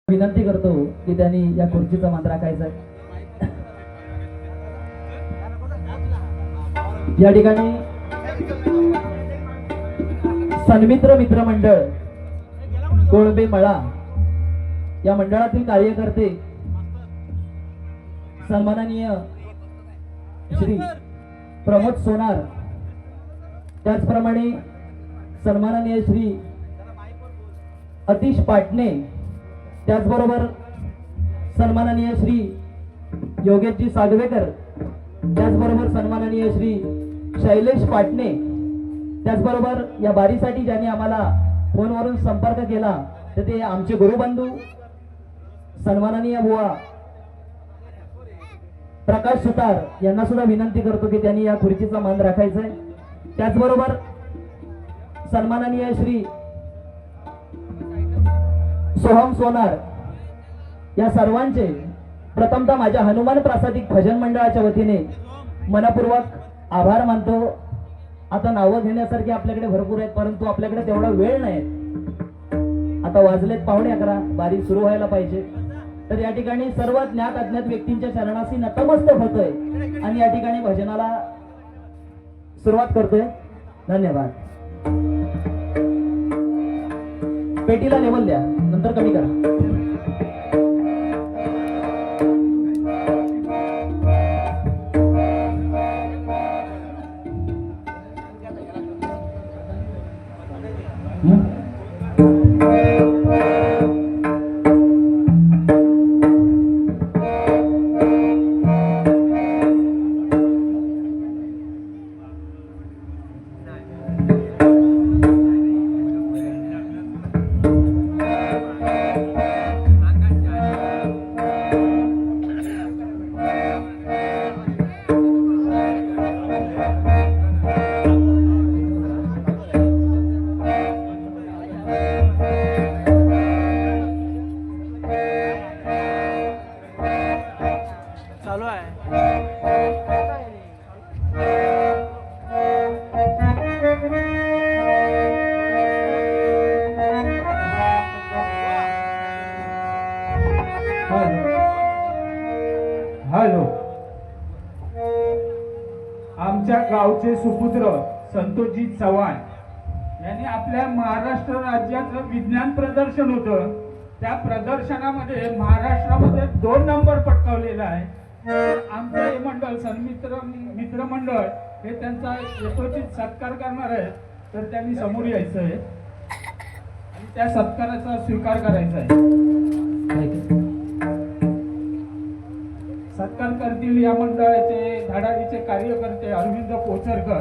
विनंती करतो की त्यांनी या खुर्चीचा मान राखायचा आहे। या ठिकाणी सन्मित्र मित्रमंडळ कोळंबे मळा या मंडळातील कार्यकर्ते सन्माननीय श्री प्रमोद सोनार, त्याचप्रमाणे सन्माननीय श्री अतिश पाटणे, त्याचबरोबर सन्माननीय श्री योगेशजी सागवेकर, त्याचबरोबर सन्माननीय श्री शैलेश पाटणे, त्याचबरोबर या बारीसाठी ज्यांनी आम्हाला फोनवरून संपर्क केला तर ते आमचे गुरुबंधू सन्माननीय बुवा प्रकाश सुतार यांना सुद्धा विनंती करतो की त्यांनी या खुर्चीचा मान राखायचा आहे। त्याचबरोबर सन्माननीय श्री सोहम सोनार या सर्वांचे प्रथमतः माझ्या हनुमान प्रासादिक भजन मंडळाच्या वतीने मनपूर्वक आभार मानतो। आता नावं घेण्यासारखे आपल्याकडे भरपूर आहेत, परंतु आपल्याकडे तेवढा वेळ नाही। आता वाजलेत 11:15, बारी सुरू व्हायला पाहिजे। तर या ठिकाणी सर्व ज्ञात अज्ञात व्यक्तींच्या चरणाशी नतमस्तक होतोय आणि या ठिकाणी भजनाला सुरुवात करतोय। धन्यवाद। पेटीला लेवल द्या, नंतर कमी करा। हॅलो, आमच्या गावचे सुपुत्र संतोषजी चव्हाण यांनी आपल्या महाराष्ट्र राज्याचं विज्ञान प्रदर्शन होतं, त्या प्रदर्शनामध्ये महाराष्ट्रामध्ये 2 नंबर पटकावलेला आहे। आमचं हे मंडळ सन्मित्र मित्रमंडळ हे त्यांचा यथोचित सत्कार करणार आहे, तर त्यांनी समोर यायचं आहे आणि त्या सत्काराचा स्वीकार करायचा आहे। सत्कार करतील या मंडळाचे धडाडीचे कार्यकर्ते अरविंद पोचरकर।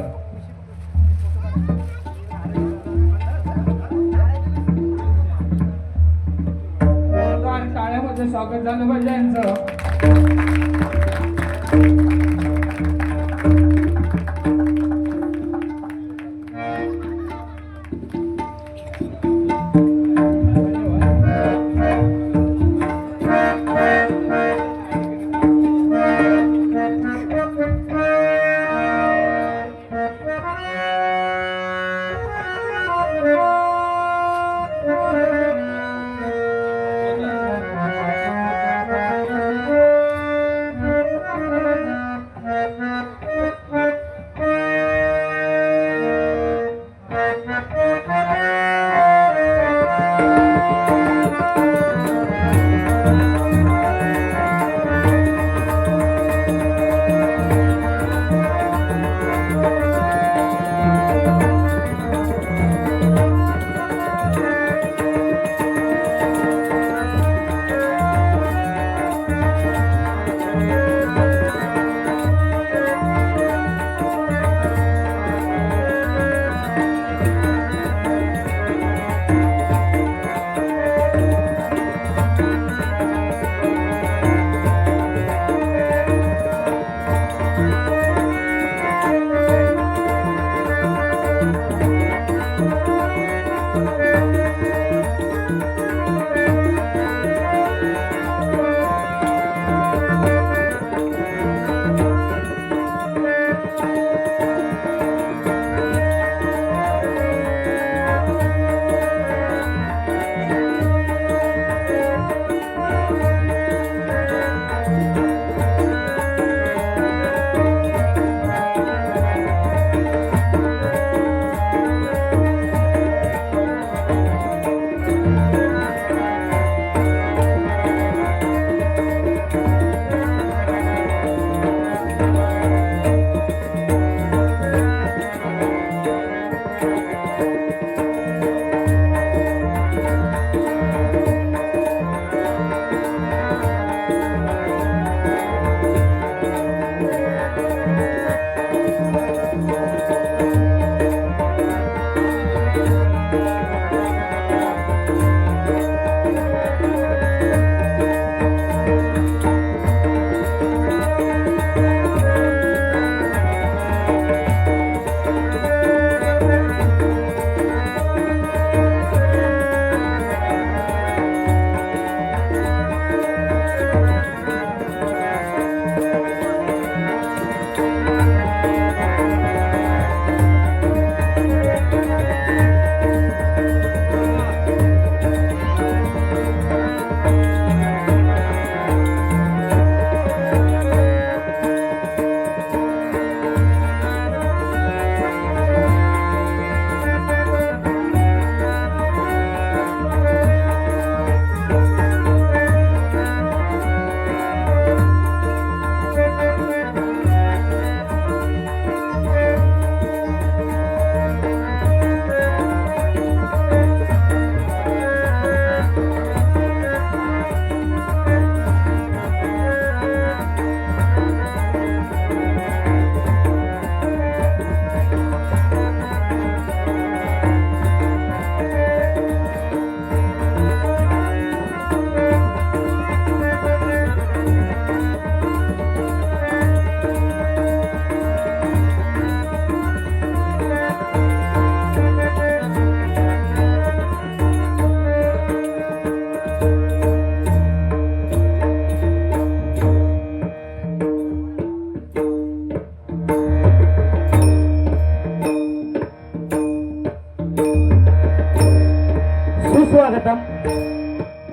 जोरदार टाळ्यामध्ये स्वागत झालं पाहिजे यांचं।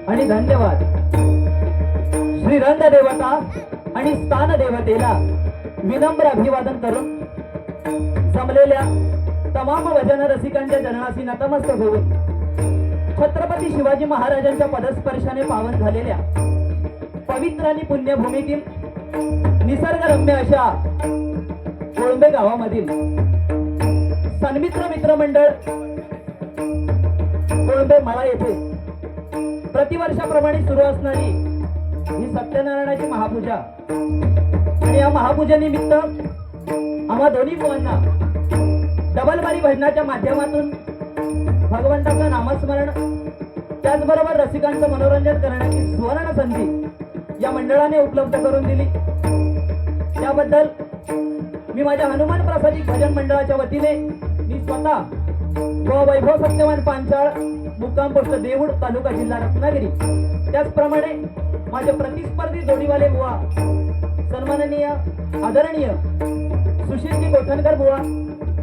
आणि धन्यवाद. श्रीरंग देवता आणि स्थान देवतेला विनम्र अभिवादन करून जमलेल्या तमाम भजन रसिकांच्या चरणाशी नतमस्तक होऊन छत्रपती शिवाजी महाराजांच्या पदस्पर्शाने पावन झालेल्या पवित्र आणि पुण्यभूमीतील निसर्गरम्य अशा कोळंबे गावामधील सन्मित्र मित्रमंडळ कोळंबे मळा येथे प्रतिवर्षाप्रमाणे सुरू असणारी ही सत्यनारायणाची महापूजा आणि या महापूजेनिमित्त आम्हा दोन्ही बुवांना डबलबारी भजनाच्या माध्यमातून भगवंताचं नामस्मरण त्याचबरोबर रसिकांचं मनोरंजन करण्याची सुवर्ण संधी या मंडळाने उपलब्ध करून दिली. त्याबद्दल मी माझ्या हनुमान प्रसादिक भजन मंडळाच्या वतीने मी स्वतः व वैभव सत्यवान पांचाळ मुक्काम पोस्ट देऊळ तालुका जिल्हा रत्नागिरी त्याचप्रमाणे माझे प्रतिस्पर्धी जोडीवाले बुवा सन्माननीय आदरणीय सुशीलजी गोठणकर बुवा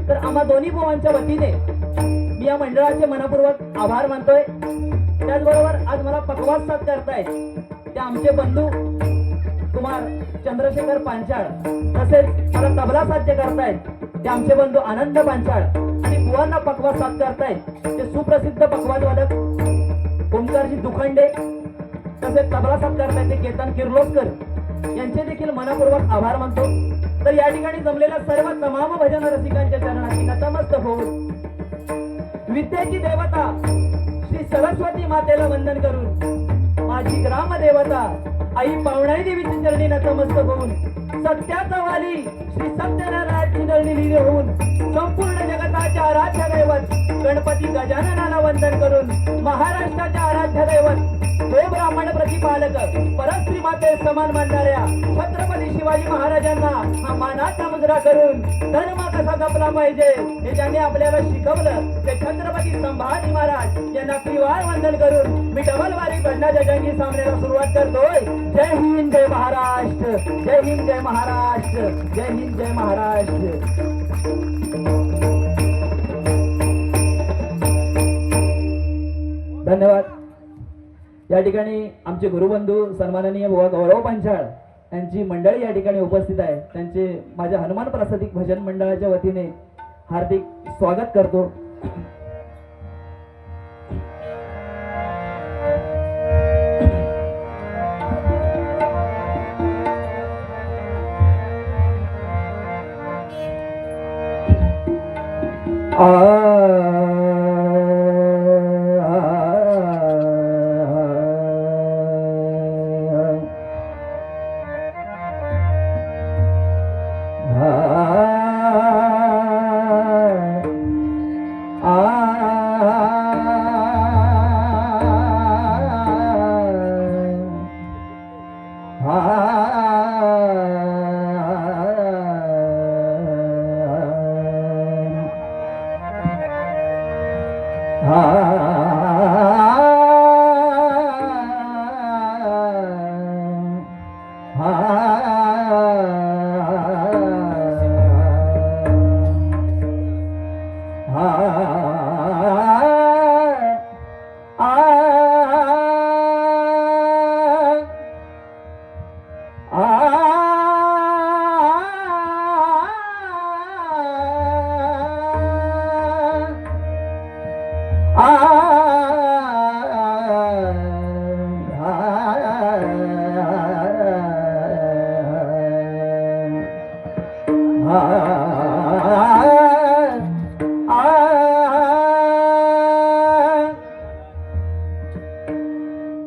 तर आम्हा दोन्ही बुवांच्या वतीने मी या मंडळाचे मनपूर्वक आभार मानतोय. त्याचबरोबर आज मला पकवास साथ करतायत ते आमचे बंधू कुमार चंद्रशेखर पांचाळ तसेच मला तबला साध्य करतायत ते आमचे बंधू आनंद पांचाळ आणि बुवांना पकवास साथ करतायत ते सुप्रसिद्ध पकवास वादक ओंकारजी दुखंडे तसेच तबला साथ करतायत ते केतन किर्लोस्कर यांचे देखील मनपूर्वक आभार मानतो. तर या ठिकाणी जमलेल्या सर्व तमाम भजन रसिकांच्या चरणाशी नतमस्तक होऊन विद्येची देवता श्री सरस्वती मातेला वंदन करून माझी ग्राम देवता आई पावणाई देवीची चरणी नतमस्तक होऊन सत्याचा वाली श्री सत्यनारायणची चरणी लीन होऊन संपूर्ण जगताचे आराध्य दैवत गणपती गजाननाला वंदन करून महाराष्ट्राचे आराध्य दैवत हे ब्राह्मण प्रतिपालक परस्त्री माते समान मानणाऱ्या छत्रपती शिवाजी महाराजांना हा मानाचा मुद्रा करून धर्म कसा जपला पाहिजे हे ज्यांनी आपल्याला शिकवलं ते छत्रपती संभाजी महाराज यांना त्रिवार वंदन करून मी डबलबारी भजनाच्या जंगी सामन्याला सुरुवात करतोय. जय हिंद जय महाराष्ट्र, जय हिंद जय महाराष्ट्र, जय हिंद जय महाराष्ट्र. धन्यवाद. या ठिकाणी आमचे गुरुबंधू सन्माननीय बुवा गौरव पांचाळ यांची मंडळी या ठिकाणी उपस्थित आहे. त्यांचे माझ्या हनुमान प्रसादिक भजन मंडळाच्या वतीने हार्दिक स्वागत करतो.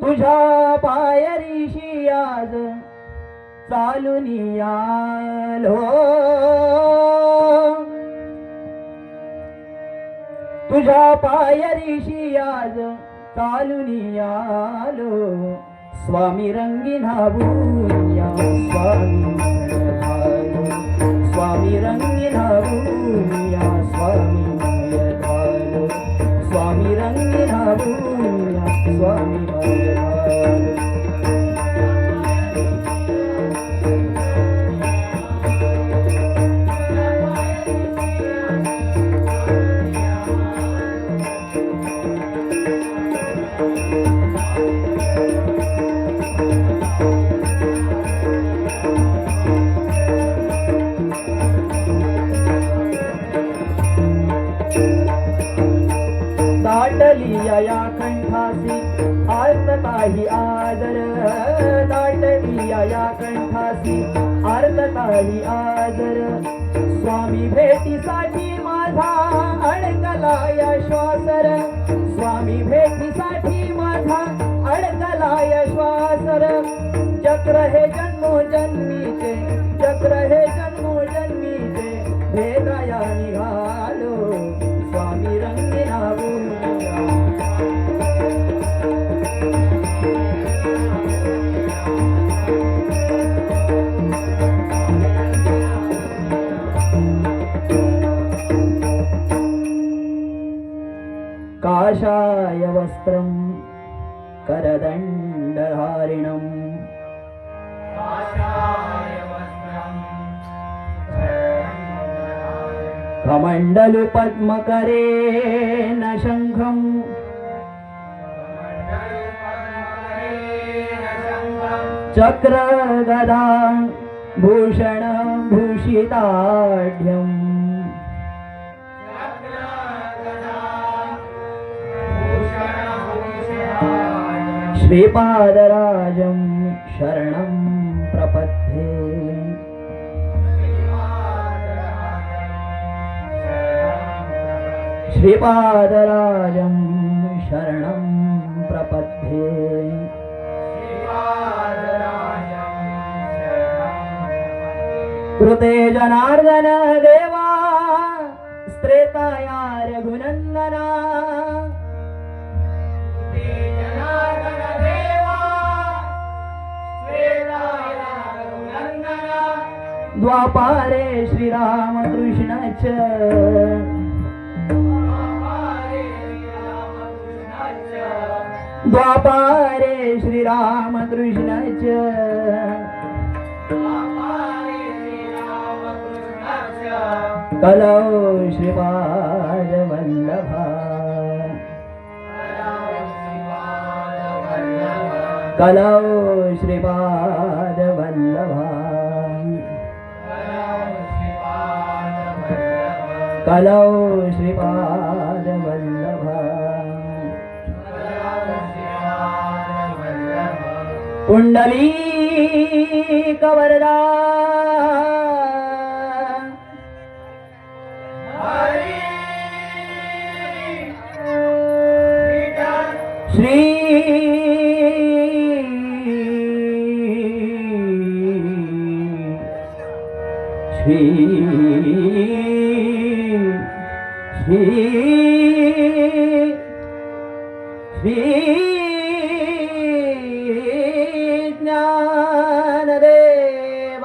तुझ्या पायरीशी आज चालून आलो, तुझ्या पायरीशी आज चालून आलो, स्वामी रंगीन हावूया स्वामी धालो, स्वामी रंगीन हावूया स्वामी धालो, स्वामी रंगीन हावूया स्वामी धालो. आदर दाटली या कंठासी आर्तताही आदर स्वामी भेटीसाठी माझा अडकला या श्वासर स्वामी भेटीसाठी माझा अडकला या श्वासर चक्र हे जन्मोजन्मीचे चक्र हे जन्मोजन्मीचे भेदाया निघालो स्वामी रंगीना बोलूया काषाय वस्त्रं करदण्डधारिणम् कमण्डलु पद्मकरेण शङ्खम् चक्रगदा भूषणभूषिताढ्यम् श्रीपादराजं शरणं प्रपद्ये श्रीपादराजं शरणं प्रपद्ये कृते जनार्दन देवा स्त्रेताया रघुनन्दना द्वापारे श्रीरामकृष्णच द्वापारे श्रीरामकृष्णच कलौ श्रीपादवल्लभा कलौ श्रीपादवल्लभा कलौ श्रीपादवल्लभा पुण्डलीकवरदा श्री श्री श्री ज्ञानदेव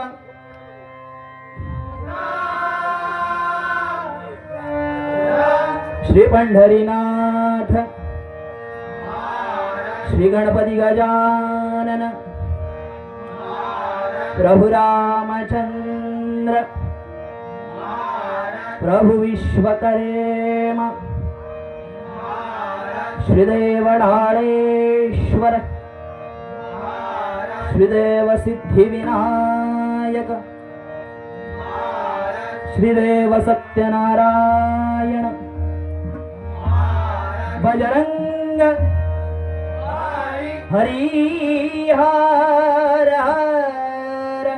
श्री पंढरीनाथ श्री गणपती गजानन प्रभु रामचंद्र प्रभु विश्वकर्मा श्रीदेव ढाळेश्वर श्रीदेव सिद्धिविनायक श्रीदेव सत्यनारायण बजरंग हरिहर हर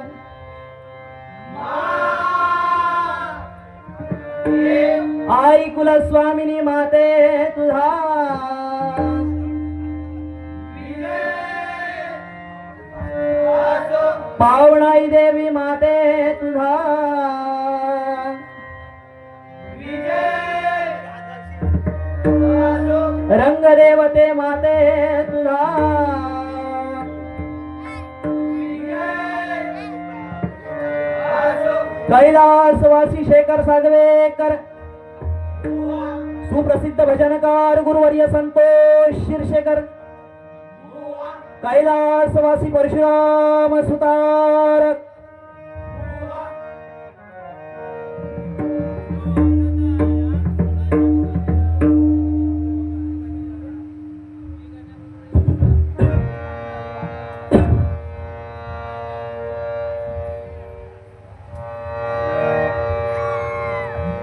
आई कुलस्वामिनी माते तुझा पावणाई देवी माते तुझा रंगदेवते माते तुझा कैलासवासी शेखर सागवेकर सुप्रसिद्ध भजनकार गुरुवर्य संतोष शिरशेकर कैलासवासी परशुराम सुतारक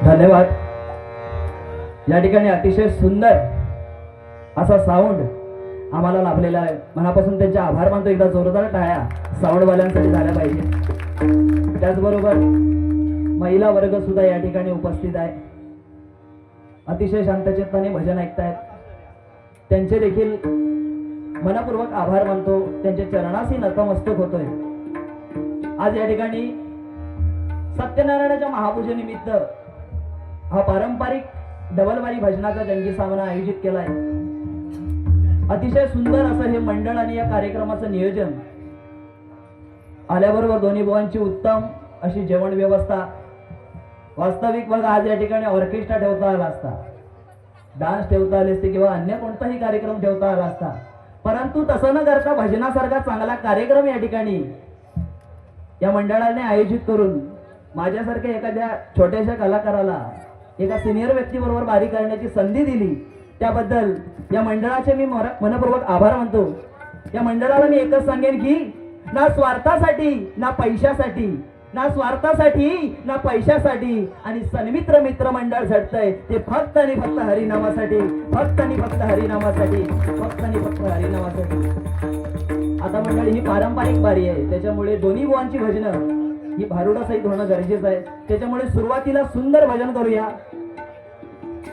धन्यवाद. या ठिकाणी अतिशय सुंदर असा साऊंड आम्हाला लाभलेला आहे. मनापासून त्यांचे आभार मानतो. एकदा जोरदार टाळ्या साऊंडवाल्यांसाठी झाल्या पाहिजे. त्याचबरोबर महिला वर्ग सुद्धा या ठिकाणी उपस्थित आहे. अतिशय शांतचित्ताने भजन ऐकतायत. त्यांचे देखील मनपूर्वक आभार मानतो. त्यांच्या चरणाशी नतमस्तक होतोय. आज या ठिकाणी सत्यनारायणाच्या महापूजेनिमित्त हा पारंपरिक डबलबारी भजनाचा जंगी सामना आयोजित केलाय. अतिशय सुंदर असं हे मंडळ आणि या कार्यक्रमाचं नियोजन. आल्याबरोबर दोन्ही बुवांची उत्तम अशी जेवण व्यवस्था. वास्तविक बघा, आज या ठिकाणी ऑर्केस्ट्रा ठेवता आला असता, डान्स ठेवता आले असते किंवा अन्य कोणताही कार्यक्रम ठेवता आला असता, परंतु तसं न करता भजनासारखा चांगला कार्यक्रम या ठिकाणी या मंडळाने आयोजित करून माझ्यासारख्या एखाद्या छोट्याशा कलाकाराला एका सिनियर व्यक्तीबरोबर बारी करण्याची संधी दिली. त्याबद्दल या मंडळाचे मी मनपूर्वक आभार मानतो. या मंडळाला मी एकच सांगेन की ना स्वार्थासाठी ना पैशासाठी, ना स्वार्थासाठी ना पैशासाठी आणि सन्मित्र मित्र मंडळ झटतंय ते फक्त आणि फक्त हरिनामासाठी, फक्त आणि फक्त हरिनामासाठी, फक्त आणि फक्त हरिनामासाठी. आता मंडळी ही पारंपरिक बारी आहे, त्याच्यामुळे दोन्ही बुवांची भजनं ही भारुडासहित होणं गरजेचं आहे. त्याच्यामुळे सुरुवातीला सुंदर भजन करूया.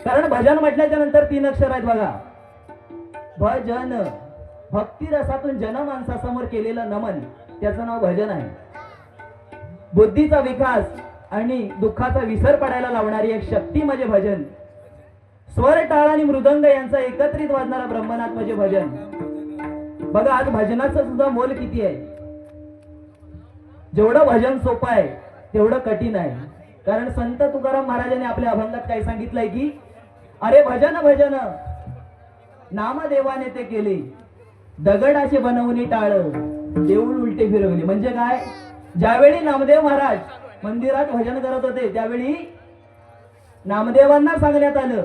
कारण भजन म्हटल्याच्या नंतर 3 अक्षर आहेत बघा. भजन, भक्ती रसातून जनमानसासमोर केलेलं नमन, त्याचं नाव भजन आहे. बुद्धीचा विकास आणि दुःखाचा विसर पडायला लावणारी एक शक्ती म्हणजे भजन. स्वर, टाळ आणि मृदंग यांचा एकत्रित वाजणारा ब्रह्मनाद म्हणजे भजन. बघा, आज भजनाचं सुद्धा मोल किती आहे. जेवढं भजन सोपं आहे तेवढं कठीण आहे. कारण संत तुकाराम महाराजांनी आपल्या अभंगात काय सांगितलंय की अरे भजन भजन नामदेवाने ते केले, दगडाचे बनवणी टाळ देऊळ उलटे फिरवले. म्हणजे काय, ज्यावेळी नामदेव महाराज मंदिरात भजन करत होते त्यावेळी नामदेवांना सांगण्यात आलं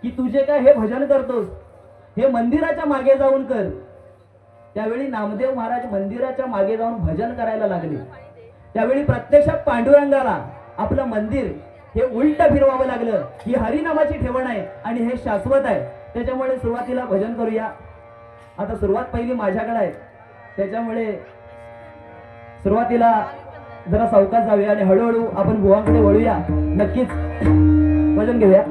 की तुझे काय हे भजन करतोस हे मंदिराच्या मागे जाऊन कर. त्यावेळी नामदेव महाराज मंदिराच्या मागे जाऊन भजन करायला लागले. त्यावेळी प्रत्यक्षात पांडुरंगाला आपलं मंदिर हे उलट फिरवावं लागलं. ही हरिनामाची ठेवण आहे आणि हे शाश्वत आहे. त्याच्यामुळे सुरुवातीला भजन करूया. आता सुरुवात पहिली माझ्याकडे आहे, त्याच्यामुळे सुरुवातीला जरा सावकाश जाऊया आणि हळूहळू आपण बुवांकडे वळूया. नक्कीच भजन घेऊया.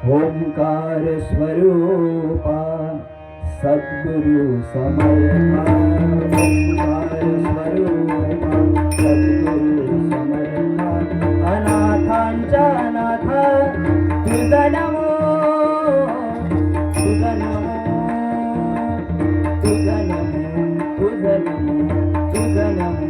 ओंकार स्वरूपा सद्गुरु समर्था, ओंकार स्वरूपा सद्गुरु समर्था, अनाथांच्या अनाथ तुझा नमो, तुझा नमो, तुझा नमो, तुझा नमो, तुझा नमो.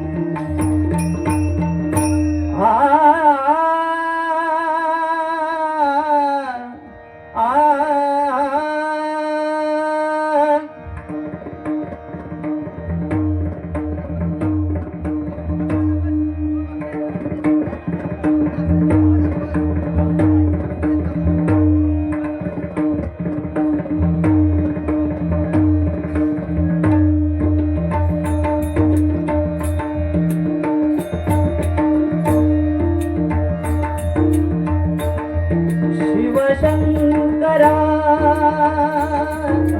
शिवशंकरा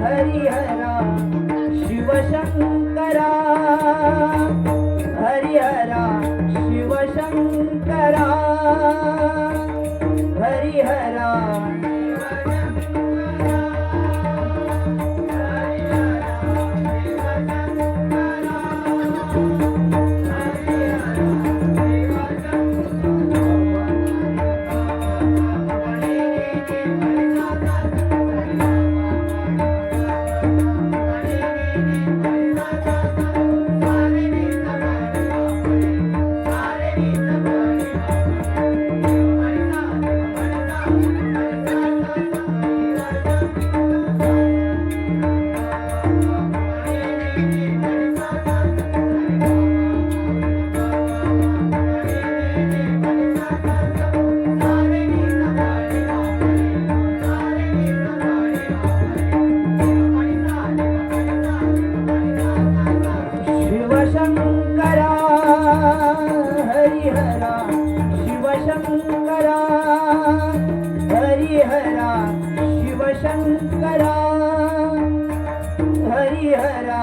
हरिहरा, शिवशंकरा हरिहरा, शिवशंकरा हरिहरा शिवशंकरा हरिहरा शिवशंकरा हरिहरा शिवशंकरा हरिहरा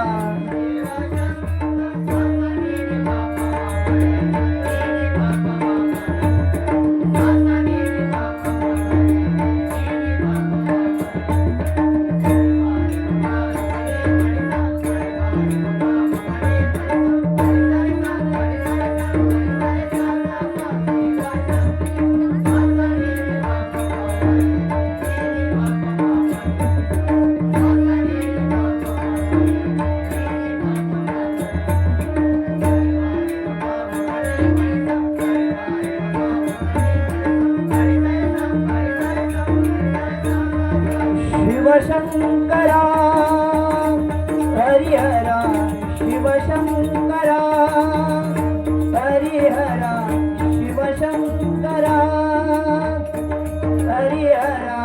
शिवशंकरा हरिहरा शिवशंकरा हरिहरा शिवशंकरा हरिहरा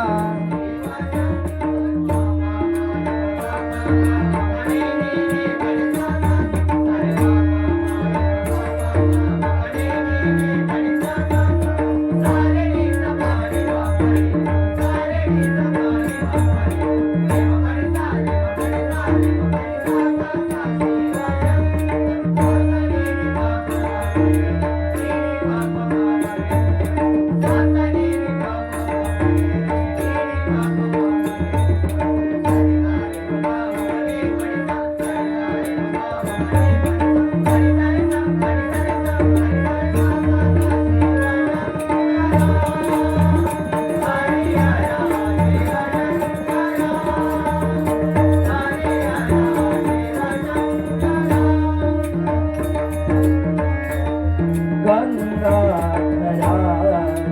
गंगाधरा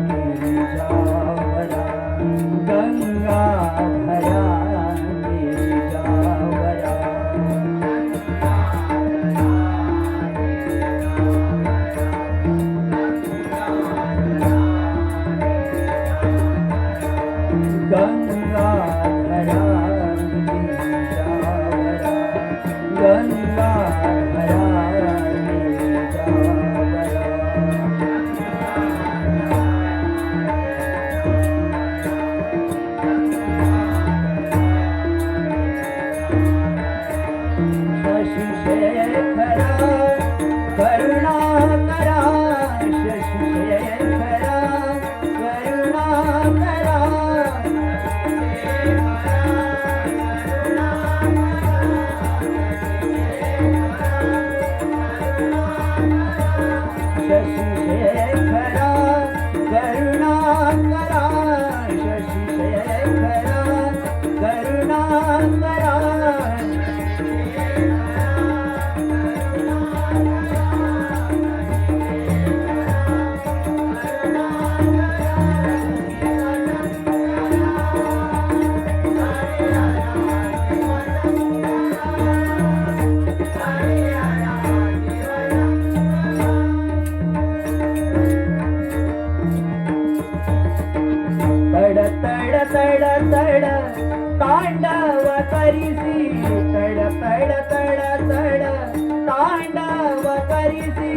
गिरिजावरा गंगाधरा गिरिजावरा गंगाधरा गिरिजावरा गंगाधरा शशिशेखरा करुणाकरा शशिशेखरा करुणाकरा शशिशेखरा करुणाकरा शशिशेखरा करुणाकरा तड तड तड तड तांडव करिसी तड तड तड तड तांडव करिसी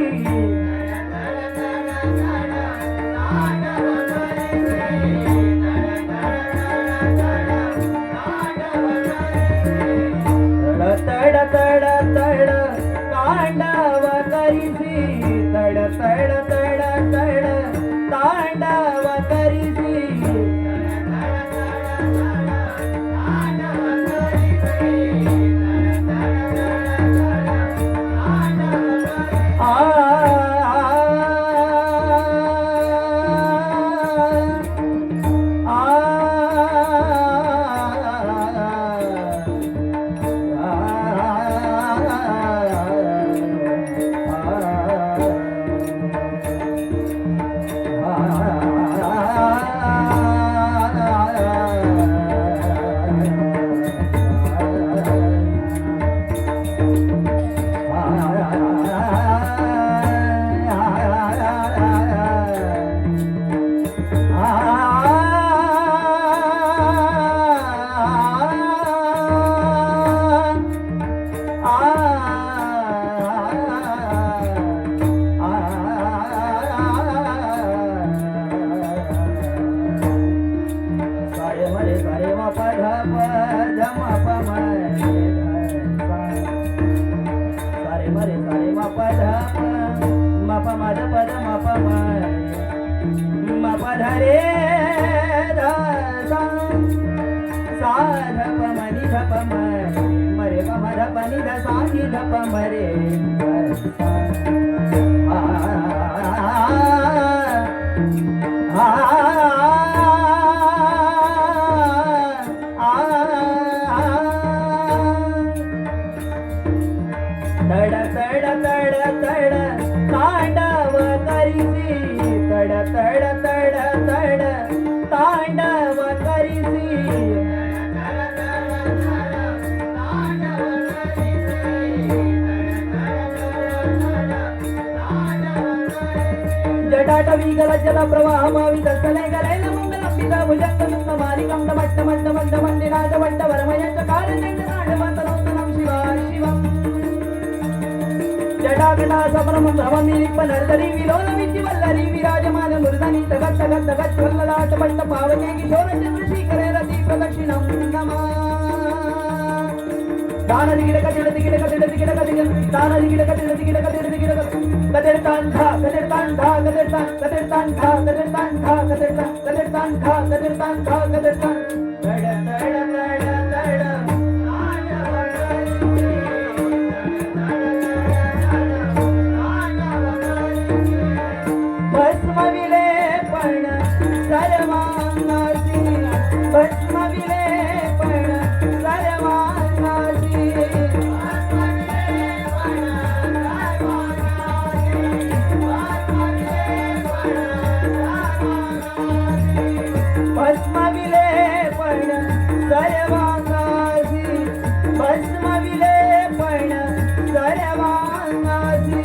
तड तड तड तांडव करिसी तड तड तड तड तांडव करिसी धप मरे ग मर पनी ध सा नि धप मरे आ तड तड तड तड तांडव करीसी तड तड तड तड तांडव करीसी जटाटवी गल जल प्रवाह मावी दसले गले मंगल पिता भुजंग मुक्त मालिकं दमट्ट मट्ट मट्ट मंदिराज वट्ट वरमयच कारण्य नाडवतनोत्तमं शिवाय शिवम् जटाकटा सपरम भ्रममीलिप नर्तरी विलोल विचि वल्लरी विराजमान मूर्धनि तगत् तगत् तगत् वल्ललाट पट्ट पावके किशोर चंद्रशेखरे रति प्रदक्षिणं नमः दान दिगिड कटिड दिगिड कटिड दिगिड कटिड दान दिगिड कटिड दिगिड कटिड दिगिड कटिड तान था कटिड तान था कटिड तान कटिड तान था कटिड तान था कटिड तान कटिड तान था कटिड तान था कटिड तान तड तड तड तड भस्म विलेपण सर्वांगासी भस्म विलेपण सर्वांगासी भस्म विलेपण सर्वांगासी भस्म विलेपण सर्वांगासी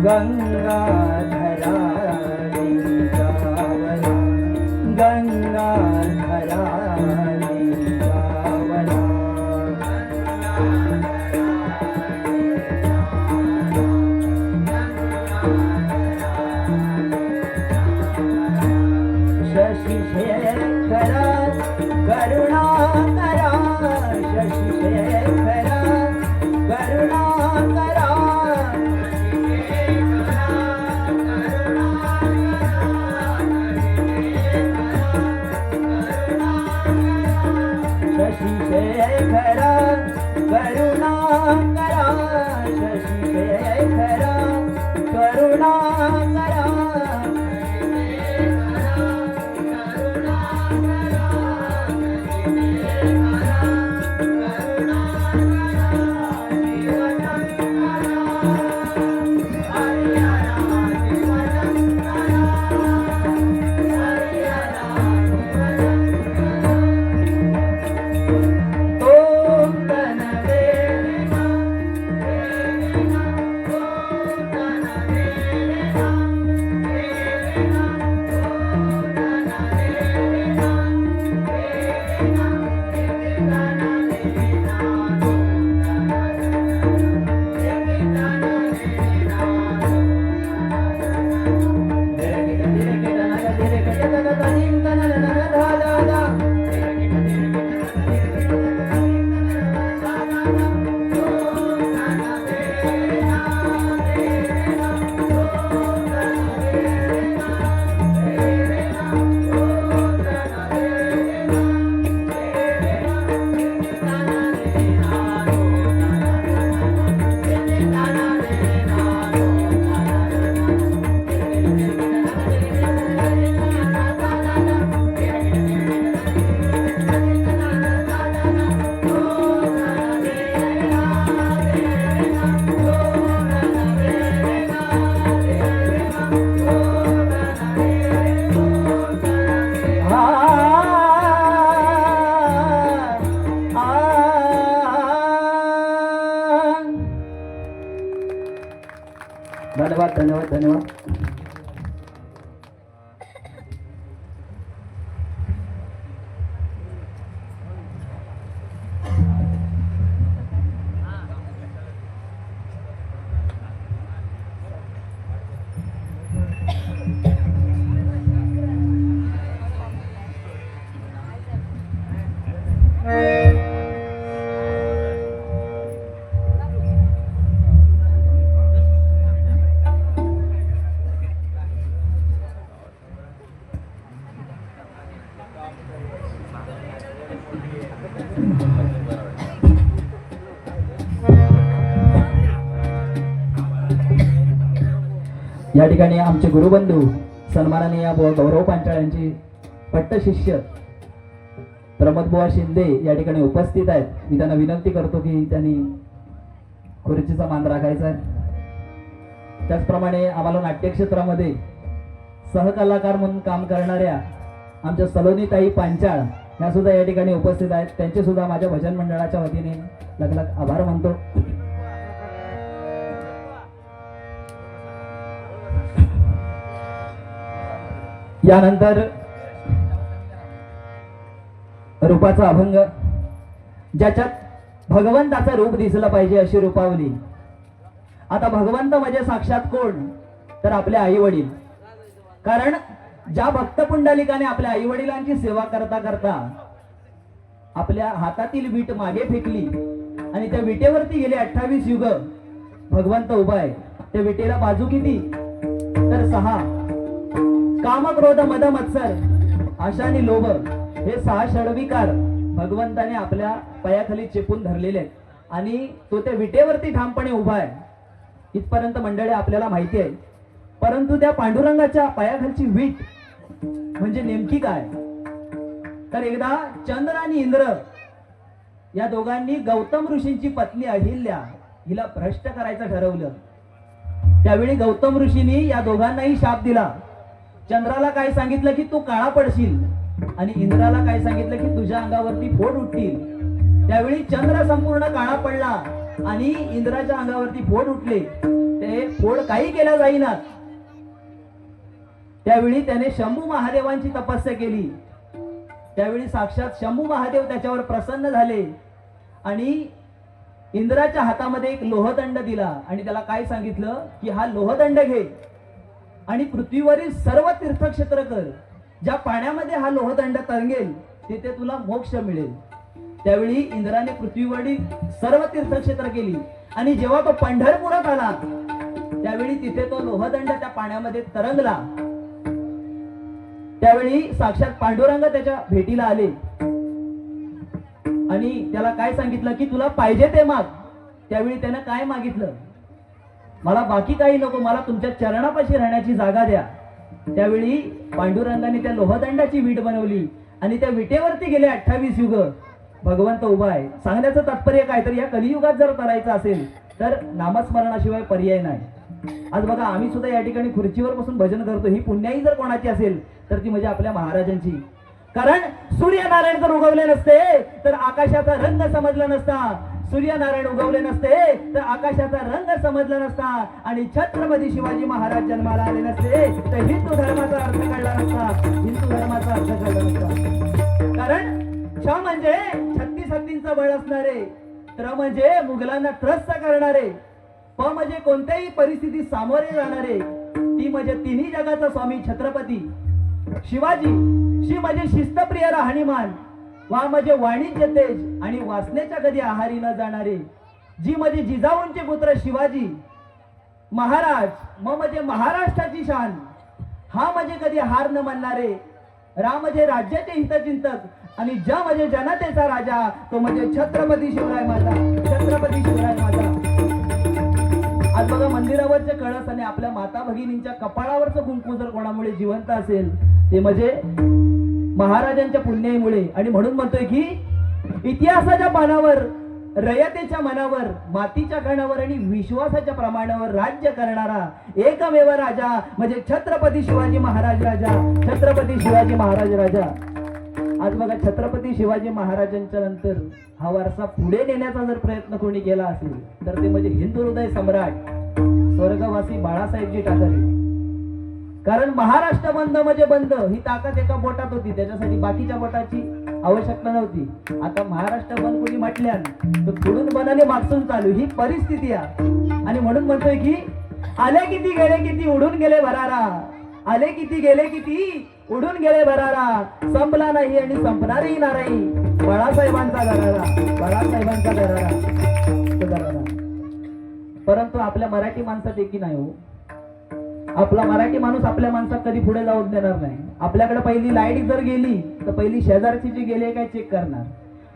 गंगाधरा लिंगावला गंगाधरा लिंगावला शशि शेखर करुणाकरा शशि शेखर करुणाकरा शशि शेखर करुणाकरा शशि शेखर करुणाकरा धन्यवाद धन्यवाद धन्यवाद. या ठिकाणी आमचे गुरुबंधू सन्माननीय गौरव पांचाळ यांची पट्टशिष्य प्रमोद बुवा शिंदे या ठिकाणी उपस्थित आहेत. मी त्यांना विनंती करतो की त्यांनी खुर्चीचा मान राखायचा आहे. त्याचप्रमाणे आम्हाला नाट्यक्षेत्रामध्ये सहकलाकार म्हणून काम करणाऱ्या आमच्या सलोनीताई पांचाळ या सुद्धा या ठिकाणी उपस्थित आहेत. त्यांचे सुद्धा माझ्या भजन मंडळाच्या वतीने लग आभार मानतो. यानंतर रूपाचा अभंग, ज्याच्यात भगवंताचं रूप दिसलं पाहिजे अशी रूपावली. आता भगवंत म्हणजे साक्षात कोण, तर आपले आई वडील. कारण ज्या भक्त पुंडलिकाने आपल्या आई वडिलांची सेवा करता करता आपल्या हातातील वीट मागे फेकली आणि त्या विटेवरती गेले 28 युग भगवंत उभा आहे. त्या विटेला बाजू किती, तर 6. काम क्रोध मद मत्सर आशा आणि लोभ हे 6 षडविकार भगवंताने आपल्या पायाखाली चेपून धरलेले आहेत आणि तो त्या विटेवरती ठामपणे उभा आहे. इथपर्यंत मंडळी आपल्याला माहिती आहे. परंतु त्या पांडुरंगाच्या पायाखालची वीट म्हणजे नेमकी काय, तर एकदा चंद्र आणि इंद्र या दोघांनी गौतम ऋषींची पत्नी अहिल्या हिला भ्रष्ट करायचं ठरवलं. त्यावेळी गौतम ऋषींनी या दोघांनाही शाप दिला. चंद्राला काय सांगितलं की तू काळा पडशील आणि इंद्राला काय सांगितलं की तुझ्या अंगावरती फोड उठतील. त्यावेळी चंद्र संपूर्ण काळा पडला आणि इंद्राच्या अंगावरती फोड उठले. ते फोड काही केल्या जाईना. त्यावेळी त्याने शंभू महादेवांची तपस्या केली. त्यावेळी साक्षात शंभू महादेव त्याच्यावर प्रसन्न झाले आणि इंद्राच्या हातामध्ये एक लोहदंड दिला आणि त्याला काय सांगितलं की हा लोहदंड घे आणि पृथ्वीवरील सर्व तीर्थक्षेत्र कर. ज्या पाण्यामध्ये हा लोहदंड तरंगेल तिथे तुला मोक्ष मिळेल. त्यावेळी इंद्राने पृथ्वीवरील सर्व तीर्थक्षेत्र केली आणि जेव्हा तो पंढरपुरात आला त्यावेळी तिथे तो लोहदंड त्या पाण्यामध्ये तरंगला. त्यावेळी साक्षात पांडुरंग त्याच्या भेटीला आले आणि त्याला काय सांगितलं की तुला पाहिजे ते माग. त्यावेळी त्यानं काय मागितलं, मला बाकी काही नको, मला तुमच्या चरणापाशी राहण्याची जागा द्या. त्यावेळी पांडुरंगाने त्या लोहदंडाची वीट बनवली आणि त्या विटेवरती गेले 28 युग भगवंत उभा आहे. सांगण्याचं तात्पर्य काय, तर या कलियुगात जर करायचं असेल तर नामस्मरणाशिवाय पर्याय नाही. आज बघा आम्ही सुद्धा या ठिकाणी खुर्चीवर बसून भजन करतो. ही पुण्याई जर कोणाची असेल तर ती म्हणजे आपल्या महाराजांची. कारण सूर्यनारायण जर उगवले नसते तर आकाशाचा रंग समजला नसता. सूर्यनारायण उगवले नसते तर आकाशाचा रंग समजला नसता आणि छत्रपती शिवाजी महाराज जन्माला आले नसते तर हिंदू धर्माचा अर्थ कळला नसता. हिंदू धर्माचा अर्थ कळला नसता. कारण छ म्हणजे 36 हत्तींचं बळ असणारे, त्र म्हणजे मुघलांना त्रस्त करणारे, प म्हणजे कोणत्याही परिस्थितीत सामोरे जाणारे, ती म्हणजे तिन्ही जगाचा स्वामी छत्रपती शिवाजी. शी म्हणजे शिस्तप्रिय राहणीमान, वा म्हणजे वाणिज्य तेज आणि वासनेच्या कधी आहारी न जाणारे, जी म्हणजे जिजाऊंचे पुत्र शिवाजी महाराज, म म्हणजे महाराष्ट्राची शान, हा म्हणजे कधी हार न मानणारे, रा म्हणजे राज्याचे हितचिंतक आणि ज म्हणजे जनतेचा राजा, तो म्हणजे छत्रपती शिवराय माता. छत्रपती शिवराय माता. आज बघा मंदिरावरचे कळस आणि आपल्या माता भगिनींच्या कपाळावरचं कुंकू जर कोणामुळे जिवंत असेल ते म्हणजे महाराजांच्या पुण्याईमुळे. आणि म्हणून म्हणतोय की इतिहासाच्या पानावर, रयतेच्या मनावर, मातीच्या कणावर आणि विश्वासाच्या प्रमाणावर राज्य करणारा एकमेव राजा म्हणजे छत्रपती शिवाजी महाराज राजा. छत्रपती शिवाजी महाराज राजा. आज बघा छत्रपती शिवाजी महाराजांच्या नंतर हा वारसा पुढे नेण्याचा जर प्रयत्न कोणी केला असेल तर ते म्हणजे हिंदू हृदय सम्राट स्वर्गवासी बाळासाहेबजी ठाकरे. कारण महाराष्ट्र बंद म्हणजे बंद ही ताकद एका बोटात होती, त्याच्यासाठी बाकीच्या बोटाची आवश्यकता नव्हती. आता महाराष्ट्र बंद कोणी म्हटल्यान तर पुढून बनाने मागसून चालू ही परिस्थिती आहे. आणि म्हणून म्हणतोय की आले किती गेले किती उडून गेले भरारा, आले किती गेले किती उडून गेले भरारा, संपला नाही आणि संपणारही नाही बाळासाहेबांचा गरारा. बाळासाहेबांचा गरारा. परंतु आपल्या मराठी माणसात एकी नाही हो. आपला मराठी माणूस आपल्या माणसात कधी पुढे जाऊ देणार नाही. आपल्याकडे पहिली लाईट जर गेली तर पहिली शेजारची जी गेली काय चेक करणार.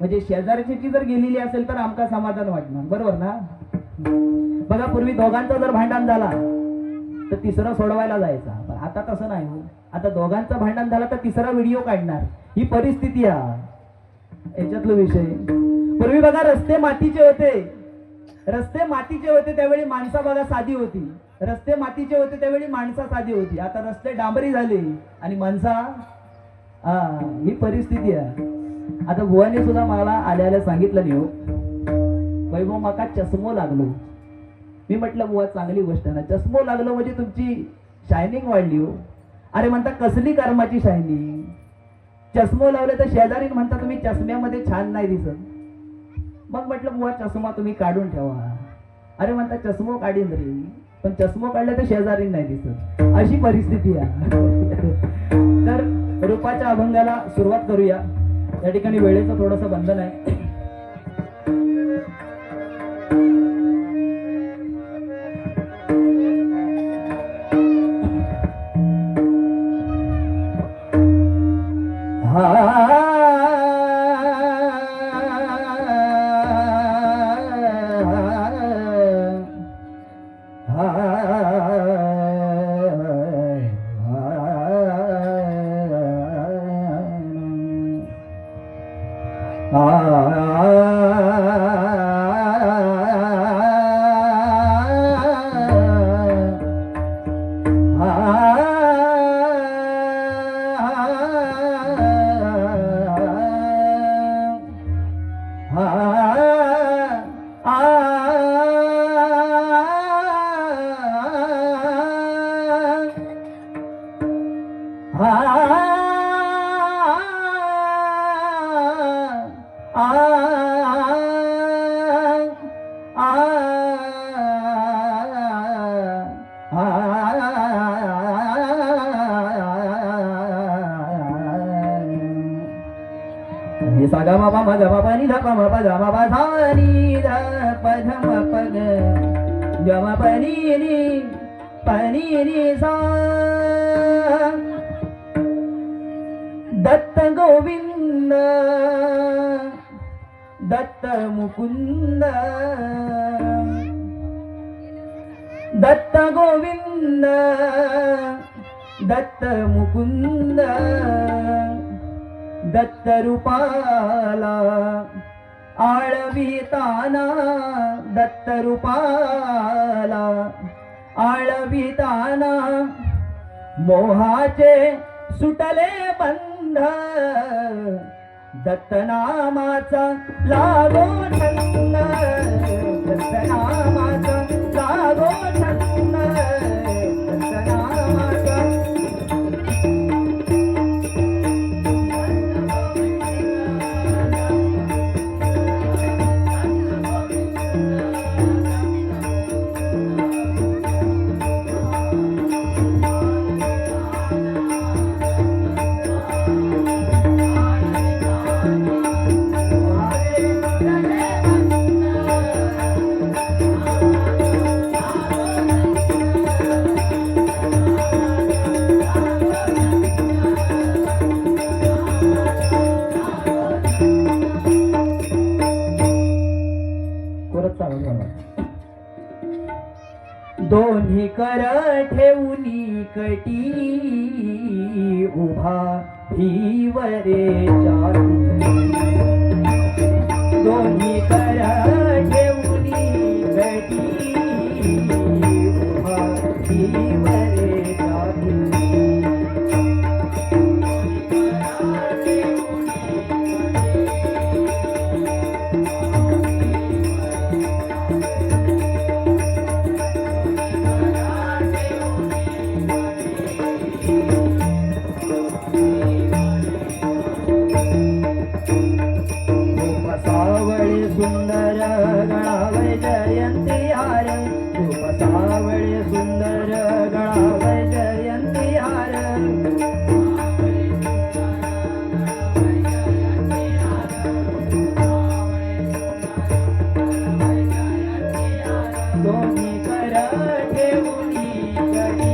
म्हणजे शेजारची जर गेलेली असेल तर आमका समाधान वाटणार, बरोबर ना. बघा पूर्वी दोघांचं जर भांडण झाला तर तिसरा सोडवायला जायचा. पण आता तसं नाही हो. आता दोघांचं भांडण झालं तर तिसरा व्हिडिओ काढणार, ही परिस्थिती आहे याच्यातला विषय. पूर्वी बघा रस्ते मातीचे होते, रस्ते मातीचे होते त्यावेळी माणसं बघा साधी होती. रस्ते मातीचे होते त्यावेळी माणसं साधी होती. आता रस्ते डांबरी झाले आणि माणसा ही परिस्थिती आहे. आता बुवाने सुद्धा मला आल्याला सांगितलं नाही हो, वैभव माका चष्मो लागलो. मी म्हटलं बुवा चांगली गोष्ट ना, चष्मो लागलो म्हणजे तुमची शायनिंग वाढली हो. अरे म्हणता कसली कर्माची शायनिंग, चष्मो लावले तर शेजारी म्हणता तुम्ही चष्म्यामध्ये छान नाही दिसत. मग म्हटलं बुवा चष्मा तुम्ही काढून ठेवा. अरे म्हणता चष्मो काढीन रे, पण चष्मो काढले तर शेजारी नाही दिसत. अशी परिस्थिती आहे. तर रूपाच्या अभंगाला सुरुवात करूया. या ठिकाणी वेळेचं थोडंसं बंधन आहे. सागा बाबा मग बाबा नि धपा मपा गा बाबा धानी ध पधम पग गम पनी नि सा. दत्त गोविंद दत्त मुकुंद दत्त गोविंद दत्त मुकुंद दत्त रूपाला आळविताना दत्त रूपाला आळविताना मोहाचे सुटले बंध दत्तनामाचा लागो छंद दत्तनामाचा लागो छंद दत्तनामाचा. दोन्ही कर ठेवूनी कटी उभा भीवरेच्या दोन्ही कर ठेवूनी कटी उभा भीवरेच्या सुंदर गणावय जयंती हार रूप सावळे सुंदर गणावय जयंती हार दोन्ही कर ठेवूनी कटी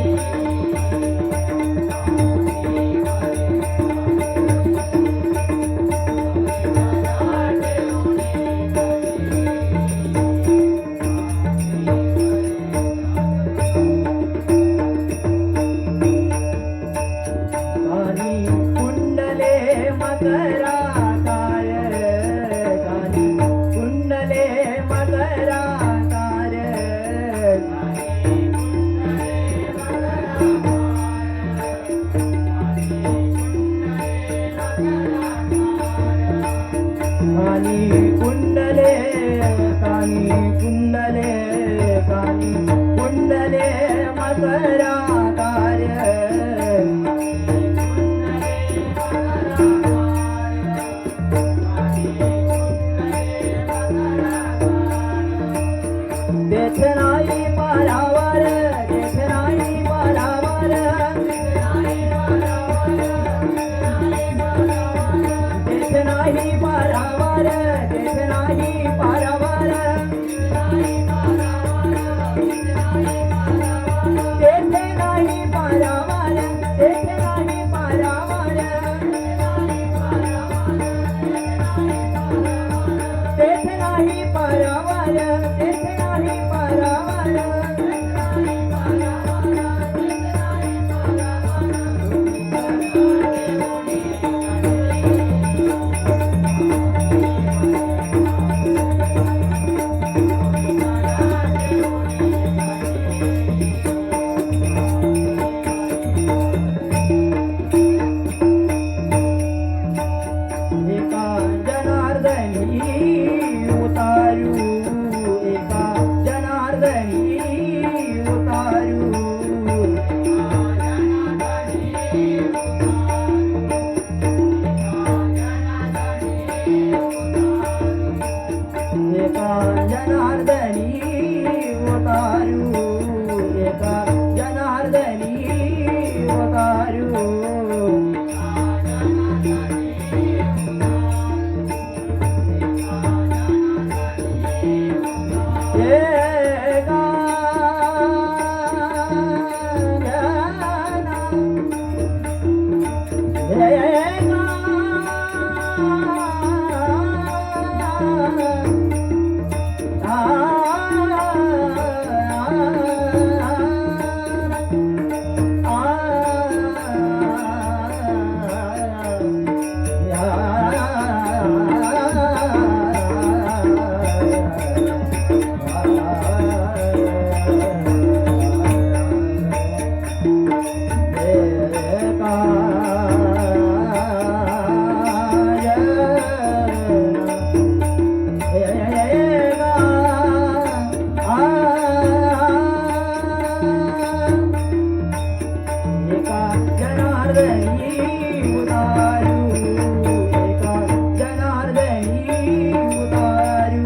कुंडले कानी कुंडले मकराकार देश नाही पारावर देश नाही पारावर देश नाही पारावर देश नाही पारावर देश नाही पारावर देश नाही पारावर देश नाही पारावर देश नाही पारावर एका जनार्दनी उतारू एका जनार्दनी उतारू एका जनार्दनी उतारू एका जनार्दनी उतारू एका जनार्दनी उतारू एका जनार्दनी उतारू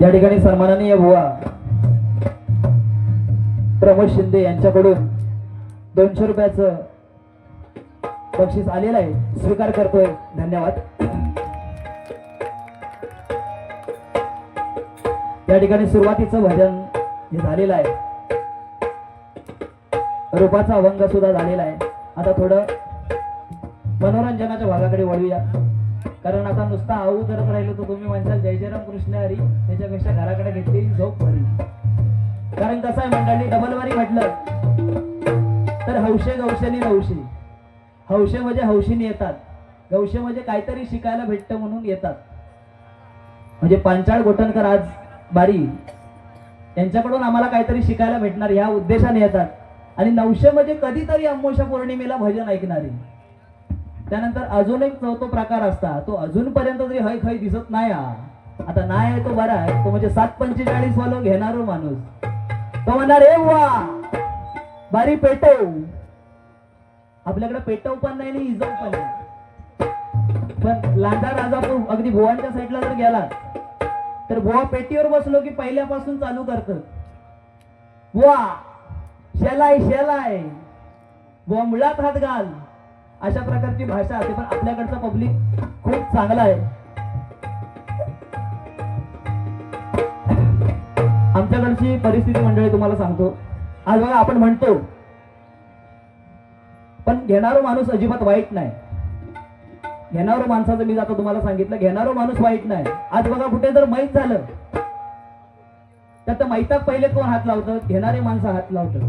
या ठिकाणी सन्माननीय बुवा प्रमोद शिंदे यांच्याकडून 200 रुपयाचं बक्षीस आलेलं आहे, स्वीकार करतोय. धन्यवाद. या ठिकाणी सुरुवातीचं भजन हे झालेलं आहे, रूपाचा अभंग सुद्धा झालेला आहे. आता थोडं मनोरंजनाच्या भागाकडे वळूया, कारण आता नुसता आऊ करत राहिलो तर तुम्ही म्हणशाल जय जयराम कृष्ण हरी, त्याच्यापेक्षा घराकडे घेतलेली झोप भरी. कारण कसं आहे मंडळी, डबलवारी म्हटलं तर हौशे गौशेनी नवशी. हौशे म्हणजे हौशीने येतात, गौशे म्हणजे काहीतरी शिकायला भेटतं म्हणून येतात. म्हणजे पांचाळ गोटणकर आज बारी यांच्याकडून आम्हाला काहीतरी शिकायला भेटणार या उद्देशाने येतात. आणि 900 म्हणजे कधीतरी अमावस्या पौर्णिमेला भजन ऐकणारे. त्यानंतर अजून एक चौथा प्रकार असता, तो अजूनपर्यंत तरी हय खय दिसत नाही. आता नाही आहे तो बरा आहे, तो म्हणजे 745 वालो घेणारो माणूस. तो म्हणणार रे वा बारी पेटव. आपल्याकडे पेटव पण नाही आणि इजव पण नाही. पण लांडा राजापूर अगदी भुवांच्या साईडला जर गेला तर बुवा पेटीवर बसलो की पहिल्यापासून चालू करत, बुवा शेलाय शेलाय, बुवा मुळात हात घाल, अशा प्रकारची भाषा असते. पण आपल्याकडचं पब्लिक खूप चांगला आहे. आमच्याकडची परिस्थिती मंडळी तुम्हाला सांगतो. आज बघा आपण म्हणतो, पण घेणारा माणूस अजिबात वाईट नाही. घेणारो माणसाचं मी आता तुम्हाला सांगितलं, घेणारो माणूस वाईट नाही. आज बघा कुठे जर मैत झालं तर त्या मैताक पहिले कोण हात लावतात? घेणारे माणसं हात लावतात.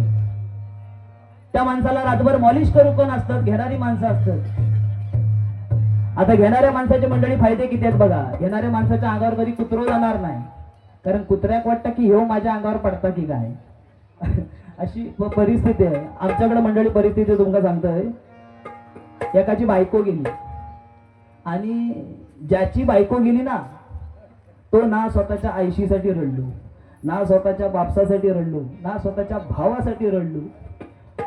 त्या माणसाला रातभर मॉलिश करू कोण असतात? घेणारी माणसं असतात. आता घेणाऱ्या माणसाचे मंडळी फायदे किती आहेत बघा. घेणाऱ्या माणसाच्या अंगावर कधी कुत्रो जाणार नाही, कारण कुत्र्याक वाटतं की ह्यो माझ्या अंगावर पडता की काय अशी परिस्थिती आहे आमच्याकडे मंडळी. परिस्थिती तुमका सांगतोय, एकाची बायको गेली आणि ज्याची बायको गेली ना, तो ना स्वतःच्या आईशीसाठी रडलो, ना स्वतःच्या बापसासाठी रडलो, ना स्वतःच्या भावासाठी रडलो,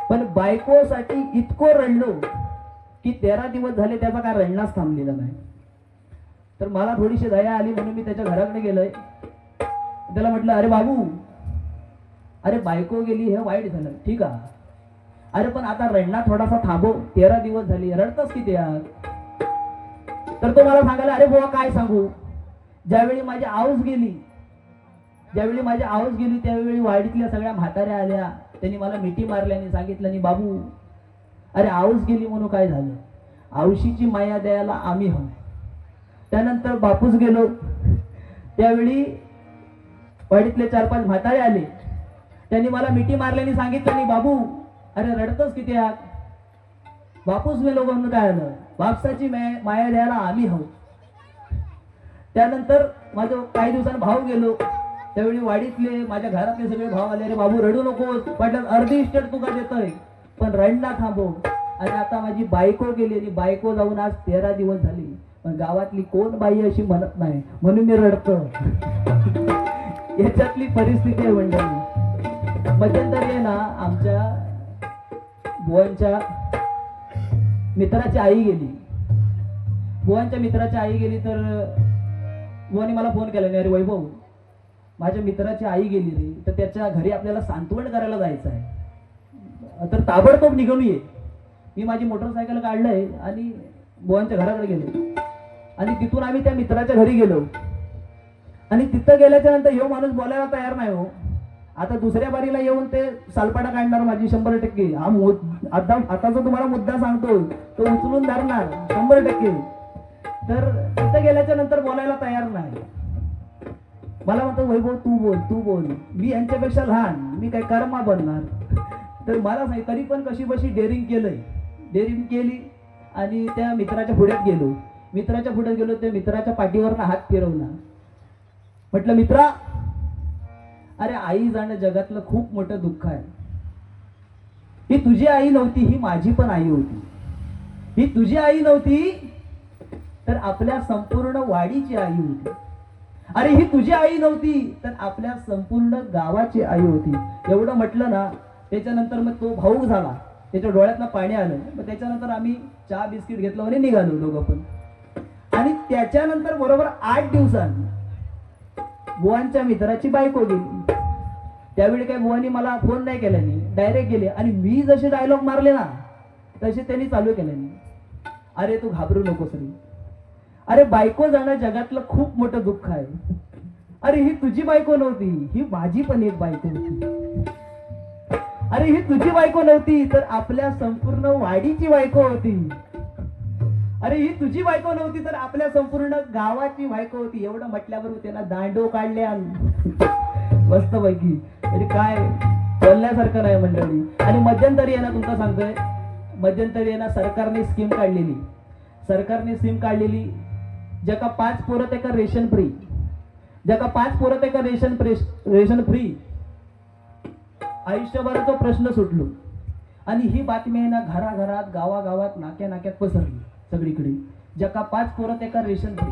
पण बायकोसाठी इतकं रडलो की 13 दिवस झाले त्याचा काय रडणाच थांबलेला नाही. तर मला थोडीशी दया आली म्हणून मी त्याच्या घराकडे गेलोय. त्याला म्हटलं, अरे बाबू, अरे बायको गेली हे वाईट झालं, ठीक आहे, अरे पण आता रडणं थोडासा थांबव, 13 दिवस झाली रडतच किती यार. तर तो मला सांगायला, अरे बुवा काय सांगू, ज्यावेळी माझी आऊस गेली त्यावेळी वाडीतल्या सगळ्या म्हाताऱ्या आल्या, त्यांनी मला मिठी मारल्याने सांगितलं, आणि बाबू अरे आऊस गेली म्हणून काय झालं, आऊशीची माया द्यायला आम्ही हवं. त्यानंतर बापूस गेलो, त्यावेळी वाडीतले 4-5 म्हातारे आले, त्यांनी मला मिठी मारल्याने सांगितलं, आणि बाबू अरे रडतच किती आहात. बापूस गेलो म्हणून काय आलं, बापसाची माया द्यायला आम्ही हवं. त्यानंतर माझं काही दिवसांनी भाऊ गेलो, त्यावेळी वाडीतले माझ्या घरातले सगळे भाव आले, अरे बाबू रडू नकोस, म्हटलं अर्धी इस्टेट तुका देतोय पण रडणं थांबव. आणि आता माझी बायको गेली, आणि बायको जाऊन आज 13 दिवस झाली, पण गावातली कोण बाई अशी म्हणत नाही म्हणून मी रडतो. याच्यातली परिस्थिती आहे मंडळी. मध्यंतरी आहे ना, आमच्या बुवांच्या मित्राची आई गेली, बुवांच्या मित्राची आई गेली, तर बुवाने मला फोन केला, अरे वैभव माझ्या मित्राची आई गेली रे, तर त्याच्या घरी आपल्याला सांत्वन करायला जायचं आहे, तर ताबडतोब निघून ये. मी माझी मोटरसायकल काढलंय आणि बुवांच्या घराकडे गेलो, आणि तिथून आम्ही त्या मित्राच्या घरी गेलो. आणि तिथं गेल्याच्या नंतर ह्यो माणूस बोलायला तयार नाही हो. आता दुसऱ्या बारीला येऊन ते सालपाटा काढणार माझी 100%. आता जो तुम्हाला मुद्दा सांगतो तो उचलून धरणार 100%. तर तिथं गेल्याच्या नंतर बोलायला तयार नाही. मला म्हणतो, वैभव तू बोल, मी यांच्यापेक्षा लहान, मी काय कर्मा बनणार. तर मला नाही, तरी पण कशी बशी डेअरिंग केली आणि त्या मित्राच्या पुढ्यात गेलो. त्या मित्राच्या पाठीवरनं हात फिरवला. म्हटलं, मित्रा अरे आई जाणं जगातलं खूप मोठं दुःख आहे. ही तुझी आई नव्हती, ही माझी पण आई होती. ही तुझी आई नव्हती तर आपल्या संपूर्ण वाडीची आई होती. अरे ही तुझी आई नव्हती तर आपल्या संपूर्ण गावाची आई होती. एवढं म्हटलं ना, त्याच्यानंतर मग तो भाऊक झाला, त्याच्या डोळ्यातनं पाणी आलं. मग त्याच्यानंतर आम्ही चहा बिस्किट घेतलं आणि निघालो दोघं पण. आणि त्याच्यानंतर बरोबर 8 दिवसांनी बुवांच्या मित्राची बायको गेली. त्यावेळी काय बुवानी मला फोन नाही केला, नाही डायरेक्ट गेले आणि मी जसे डायलॉग मारले ना तसे त्यांनी चालू केले नाही. अरे तू घाबरू नकोस रे, अरे बायको जाणं जगातलं खूप मोठं दुःख आहे. अरे ही तुझी बायको नव्हती, ही माझी पण एक बायको होती. अरे ही तुझी बायको नव्हती तर आपल्या संपूर्ण वाडीची बायको होती. अरे ही तुझी बायको नव्हती तर आपल्या संपूर्ण गावाची बायको होती. एवढं म्हटल्यावर त्यांना दांडो काढल्या मस्त पैकी. म्हणजे काय बोलण्यासारखं नाही मंडळी. आणि मध्यंतरी आहे ना, तुमचा सांगतोय, मध्यंतरी आहे ना सरकारने स्कीम काढलेली, ज्याका 5 पोरं त्याका रेशन फ्री, ज्याका 5 पोरं त्याका रेशन फ्री, आयुष्यभराचा प्रश्न सुटलो. आणि ही बातमी आहे ना घराघरात, गावागावात, नाक्यात पसरली सगळीकडे. ज्याका 5 पोरं त्याका रेशन फ्री,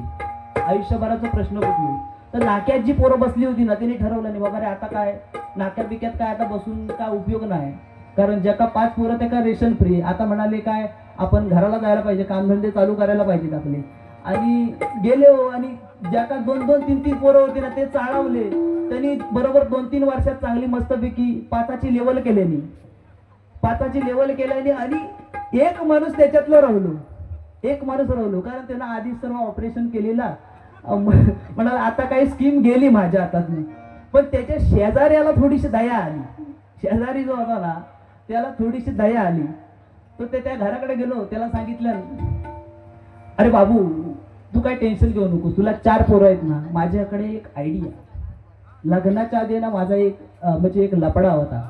आयुष्यभराचा प्रश्न सुटलो. तर नाक्यात जी पोरं बसली होती ना, तिने ठरवलं नाही बाबा रे आता काय नाक्यात बिक्यात काय आता बसून काय उपयोग नाही, कारण ज्याका 5 पोरं त्याका रेशन फ्री. आता म्हणाले काय आपण घराला जायला पाहिजे, कामधंदे चालू करायला पाहिजेत आपले. आणि गेले हो, आणि ज्याका 2-2, 3-3 पोरं होते ना ते चाळवले. त्यांनी बरोबर 2-3 वर्षात चांगली मस्तपैकी 5ची लेवल केल्यानी, 5ची लेवल केल्याने. आणि एक माणूस त्याच्यातलं राहिलो, कारण त्यांना आधीच सर्व ऑपरेशन केलेला. म्हणाला आता काही स्कीम गेली माझ्या हातातून. पण त्याच्या शेजाऱ्याला थोडीशी दया आली, शेजारी जो होता ना त्याला थोडीशी दया आली. तो त्या घराकडे गेलो, त्याला सांगितलं, अरे बाबू तू काय टेन्शन घेऊ नकोस, तुला 4 पोरं आहेत ना, माझ्याकडे एक आयडिया. लग्नाच्या आधी ना माझा एक लपडा होता,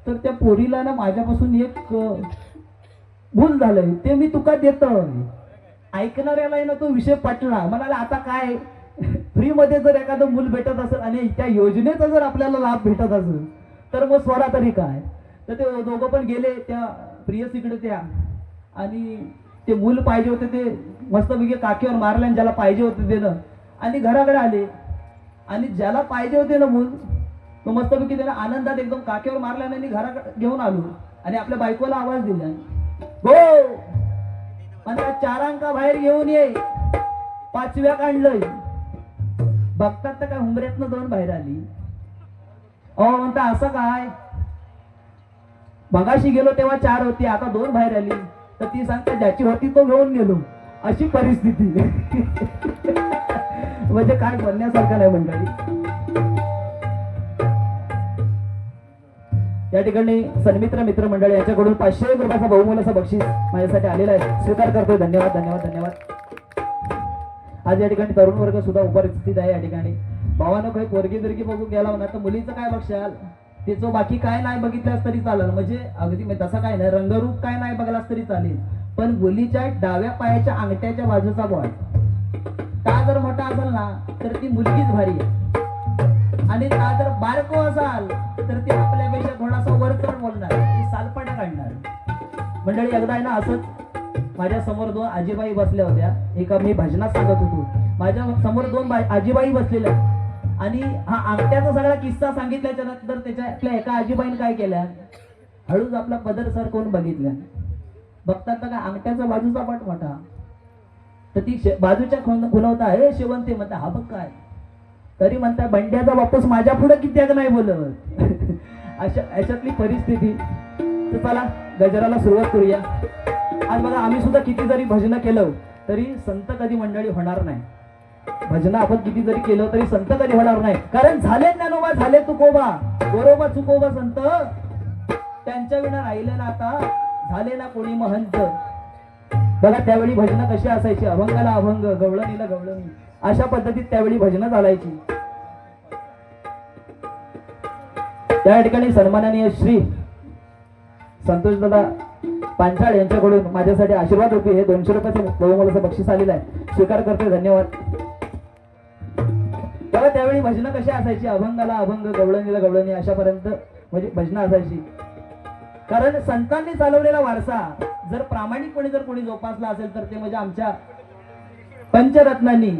तर त्या पोरीला ना माझ्यापासून एक भूल झालंय, ते मी तुका देतो. ऐकणाऱ्याला ना तो विषय पटला. म्हणाला आता काय फ्री मध्ये जर एखादं मूल भेटत असेल आणि त्या योजनेचा जर आपल्याला लाभ भेटत असेल तर मग स्वरा तरी काय. तर ते दोघं पण गेले त्या प्रियसीकडे त्या, आणि ते मूल पाहिजे होते ते मस्तपैकी काकीवर मारले, आणि ज्याला पाहिजे होते ते ना, आणि घराकडे आले. आणि ज्याला पाहिजे होते ना मूल, तो मस्तपैकी त्याला आनंदात एकदम काकीवर मारल्याने आणि घराकडे घेऊन आलो. आणि आपल्या बायकोला आवाज दिला, हो म्हणता 4 अंका बाहेर घेऊन ये, 5व्या काढलंय. बघतात तर काय हुंबऱ्यातनं 2 बाहेर आली. अहो म्हणता असं काय, मगाशी गेलो तेव्हा 4 होती, आता 2 बाहेर आली. तर ती सांगते ज्याची होती तो घेऊन गेलो, अशी परिस्थिती. म्हणजे काय बोलण्यासारखं नाही मंडळी. या ठिकाणी सन्मित्र मित्रमंडळी यांच्याकडून 500 रुपयाचा बहुमोलाचा बक्षीस माझ्यासाठी आलेला आहे, स्वीकार करतोय. धन्यवाद. आज या ठिकाणी तरुण वर्ग सुद्धा उपस्थित आहे. या ठिकाणी भावानं काही पोरगी बिरगी बघून गेला ना तर मुलीचं काय बघशाल, तिचं बाकी काय नाही बघितल्यास तरी चालेल. म्हणजे अगदी तसं काय नाही, रंगरूप काय नाही बघलास तरी चालेल, पण मुलीच्या डाव्या पायाच्या अंगठ्याच्या बाजूचा बॉल का जर मोठा असेल ना तर ती मुलगीच भारी आहे. आणि का जर बारको असाल तर ती आपल्यापेक्षा थोडासा वरचढ बोलणार, ती सालपाटा काढणार. मंडळी एकदा आहे ना असंच माझ्या समोर 2 आजीबाई बसल्या होत्या. एका मी भजनात सांगत होतो, माझ्या समोर 2 आजीबाई बसलेल्या. आणि हा अंगठ्याचा सगळा किस्सा सांगितल्याच्या नंतर त्याच्यातल्या एका आजीबाईने काय केल्या, हळूच आपला पदर सर कोण बघितल्या. बघतात का अंगठ्याचा बाजूचा पाठ मोठा, तर ती बाजूच्या खुणवता हे शेवंती म्हणता हा बघ काय, तरी म्हणता बंड्याचा बापूस माझ्या पुढे कित्याक नाही बोलत. अशातली परिस्थिती. तर चला गजराला सुरुवात करूया. आज बघा आम्ही सुद्धा किती जरी भजन केलं तरी संत कधी मंडळी होणार नाही. भजन आपण किती जरी केलं तरी संत कधी होणार नाही, कारण झाले ज्ञानोबा, झाले तुकोबा, गोरोबा चुकोबा संत, त्यांच्या विना राहिले ना आता, झाले ना कोणी महंत. बघा त्यावेळी भजन कशी असायची, अभंगाला अभंग, गवळणीला गवळणी, अशा पद्धतीत त्यावेळी भजन चालायची. त्या ठिकाणी सन्माननीय श्री संतोष दादा पांचाळ यांच्याकडून माझ्यासाठी आशीर्वाद रूपी हे 200 रुपयाचं बहुमोलाचं बक्षीस आलेलं आहे, स्वीकार करतोय. धन्यवाद. तेव्हा त्यावेळी भजन कशी असायची, अभंगाला अभंग, गवळणीला गवळणी, अशापर्यंत म्हणजे भजन असायची. कारण संतांनी चालवलेला वारसा जर प्रामाणिकपणे जर कोणी जोपासला असेल तर ते म्हणजे आमच्या पंचरत्नांनी.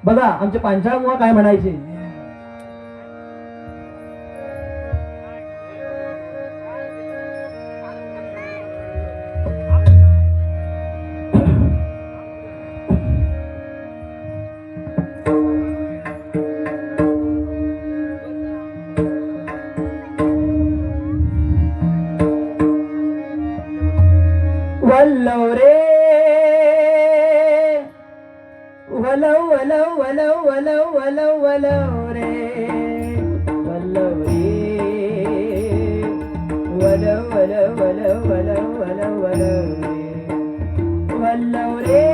बघा आमचे पांचाळ बुवा काय म्हणायचे, वलव वलव वलव वलव वलव वलव रे वलव रे वलव वलव वलव वलव वलव वलव रे वलव रे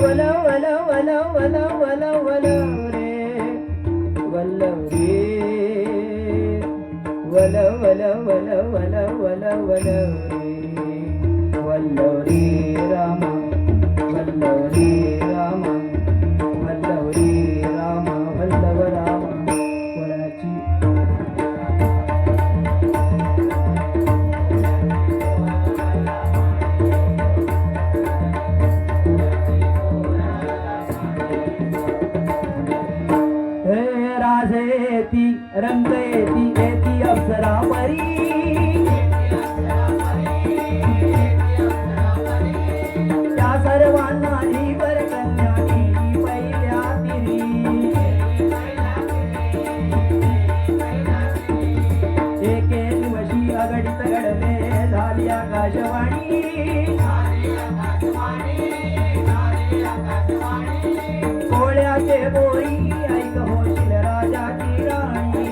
वलव वलव वलव वलव वलव रे वलव रे वलव वलव वलव वलव वलव वलव रे वलव रे रामा वल्लव रे रामा वल्लव रे रामा वल्लव रामा वळाची हे राजेती रंग येती अप्सरा परी सर्वांना वर कन्यानी पहिल्या तिरी एके दिवशी अगडीत घडले झाली आकाशवाणी कोळ्याचे बोरी ऐक होशील राजाची राणी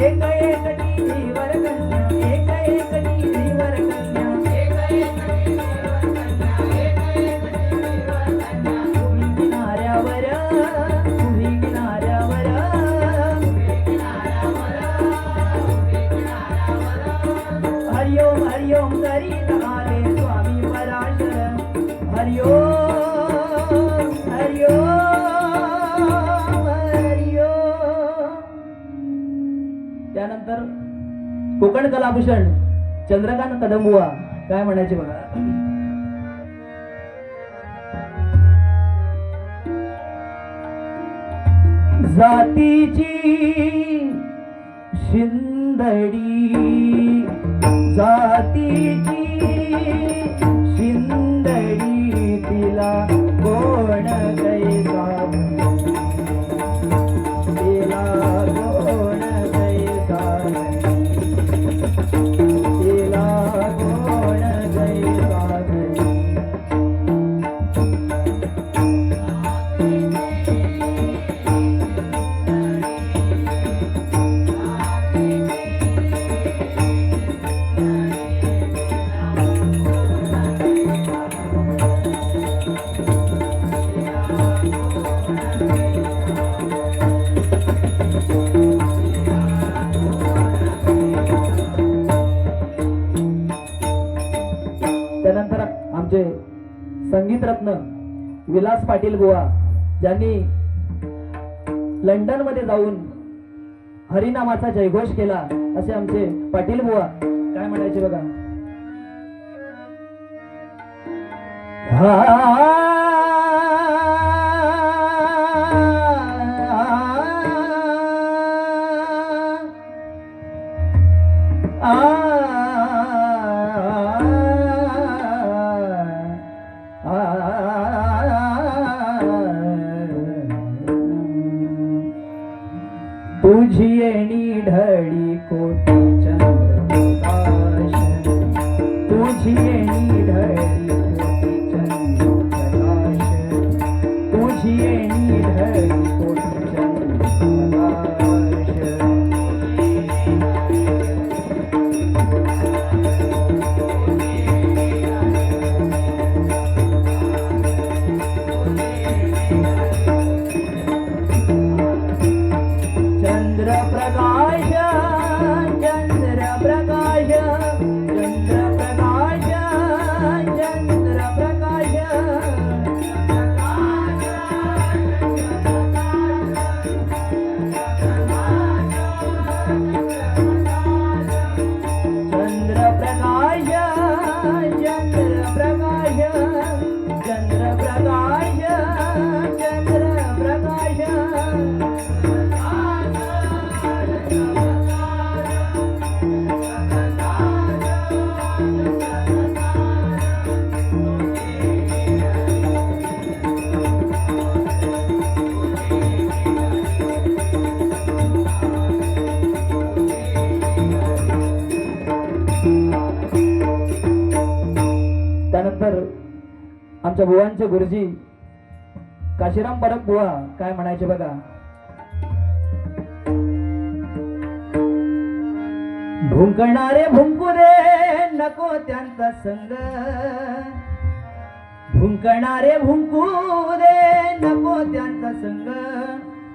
एक एकटी वर कन्या एक एकटी वर कन्या तुम्ही किनाऱ्यावर हरिओम हरिओम करीत आले स्वामी पराशर हरिओम हरिओम हरिओम. त्यानंतर कोकण कलाभूषण चंद्रकांत कदमबुवा काय म्हणायचे बघा. जातीची शिंदडी जातीची शिंदडी तिला कोण कैसा तिला कोण कैसा तिला कोण कैसा त्यानंतर आमचे संगीत रत्न विलास पाटील बुवा ज्यांनी लंडन मध्ये जाऊन हरिनामाचा जयघोष केला असे आमचे पाटील बुवा काय म्हणायचे बघा. तुझी येणी ढळी कोटी चंद्रप्रकाश तुझी येणी ढळी कोटी चंद्रप्रकाश तुझी येणी ढळी कोटी चंद्रप्रकाश आमच्या बुवांचे गुरुजी काशीराम परब बुवा काय म्हणायचे बघा. भुंकणारे भुंकू दे नको त्यांचा संग, भुंकणारे भुंकू दे नको त्यांचा संग,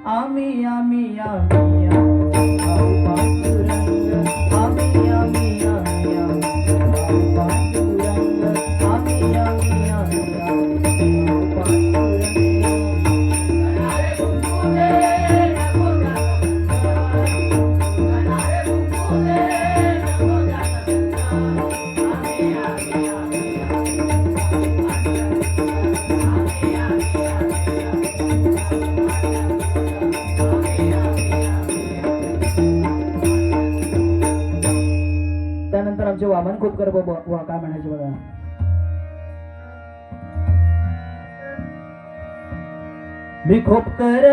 आम्ही आम्ही आम्ही आऊ पांडुरंग, आम्ही आम्ही आम्ही आऊ पांडुरंग, आम्ही आम्ही आम्ही आऊ पांडुरंग. त्यानंतर आमचे वामन खोपकर बाबा काय म्हणायचे बघा. मी खोपकर,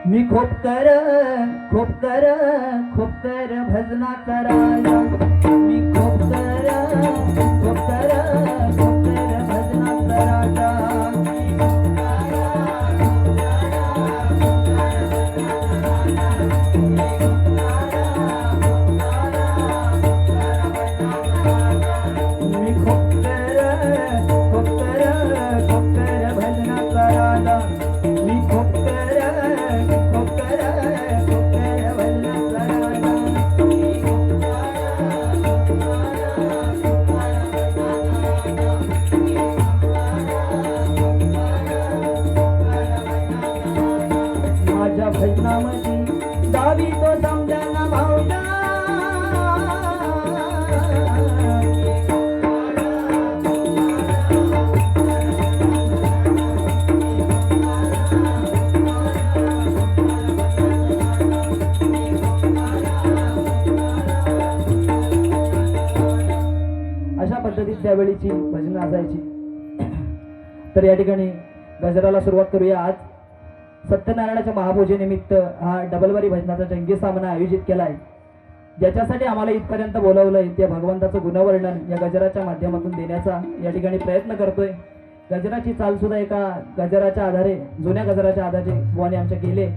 मी खोपकर, खोपकर, खोपकर भजनाचा राजा, मी खोपकर, खोपकर, खोपकर भजनाचा राजा. भजनामध्ये दावी तो समजाना भावना, अशा पद्धतीत त्यावेळीची भजनं असायची. तर या ठिकाणी गजराला सुरुवात करूया. आज सत्यनारायणाच्या महापूजेनिमित्त हा डबलवारी भजनाचा जंगी सामना आयोजित केलाय. ज्याच्यासाठी आम्हाला इथपर्यंत बोलावलंय त्या भगवंताचं गुणवर्णन या गजराच्या माध्यमातून देण्याचा या ठिकाणी प्रयत्न करतोय. गजराची चाल सुद्धा एका गजराच्या आधारे, जुन्या गजराच्या आधारे बुवाने आमच्या केले.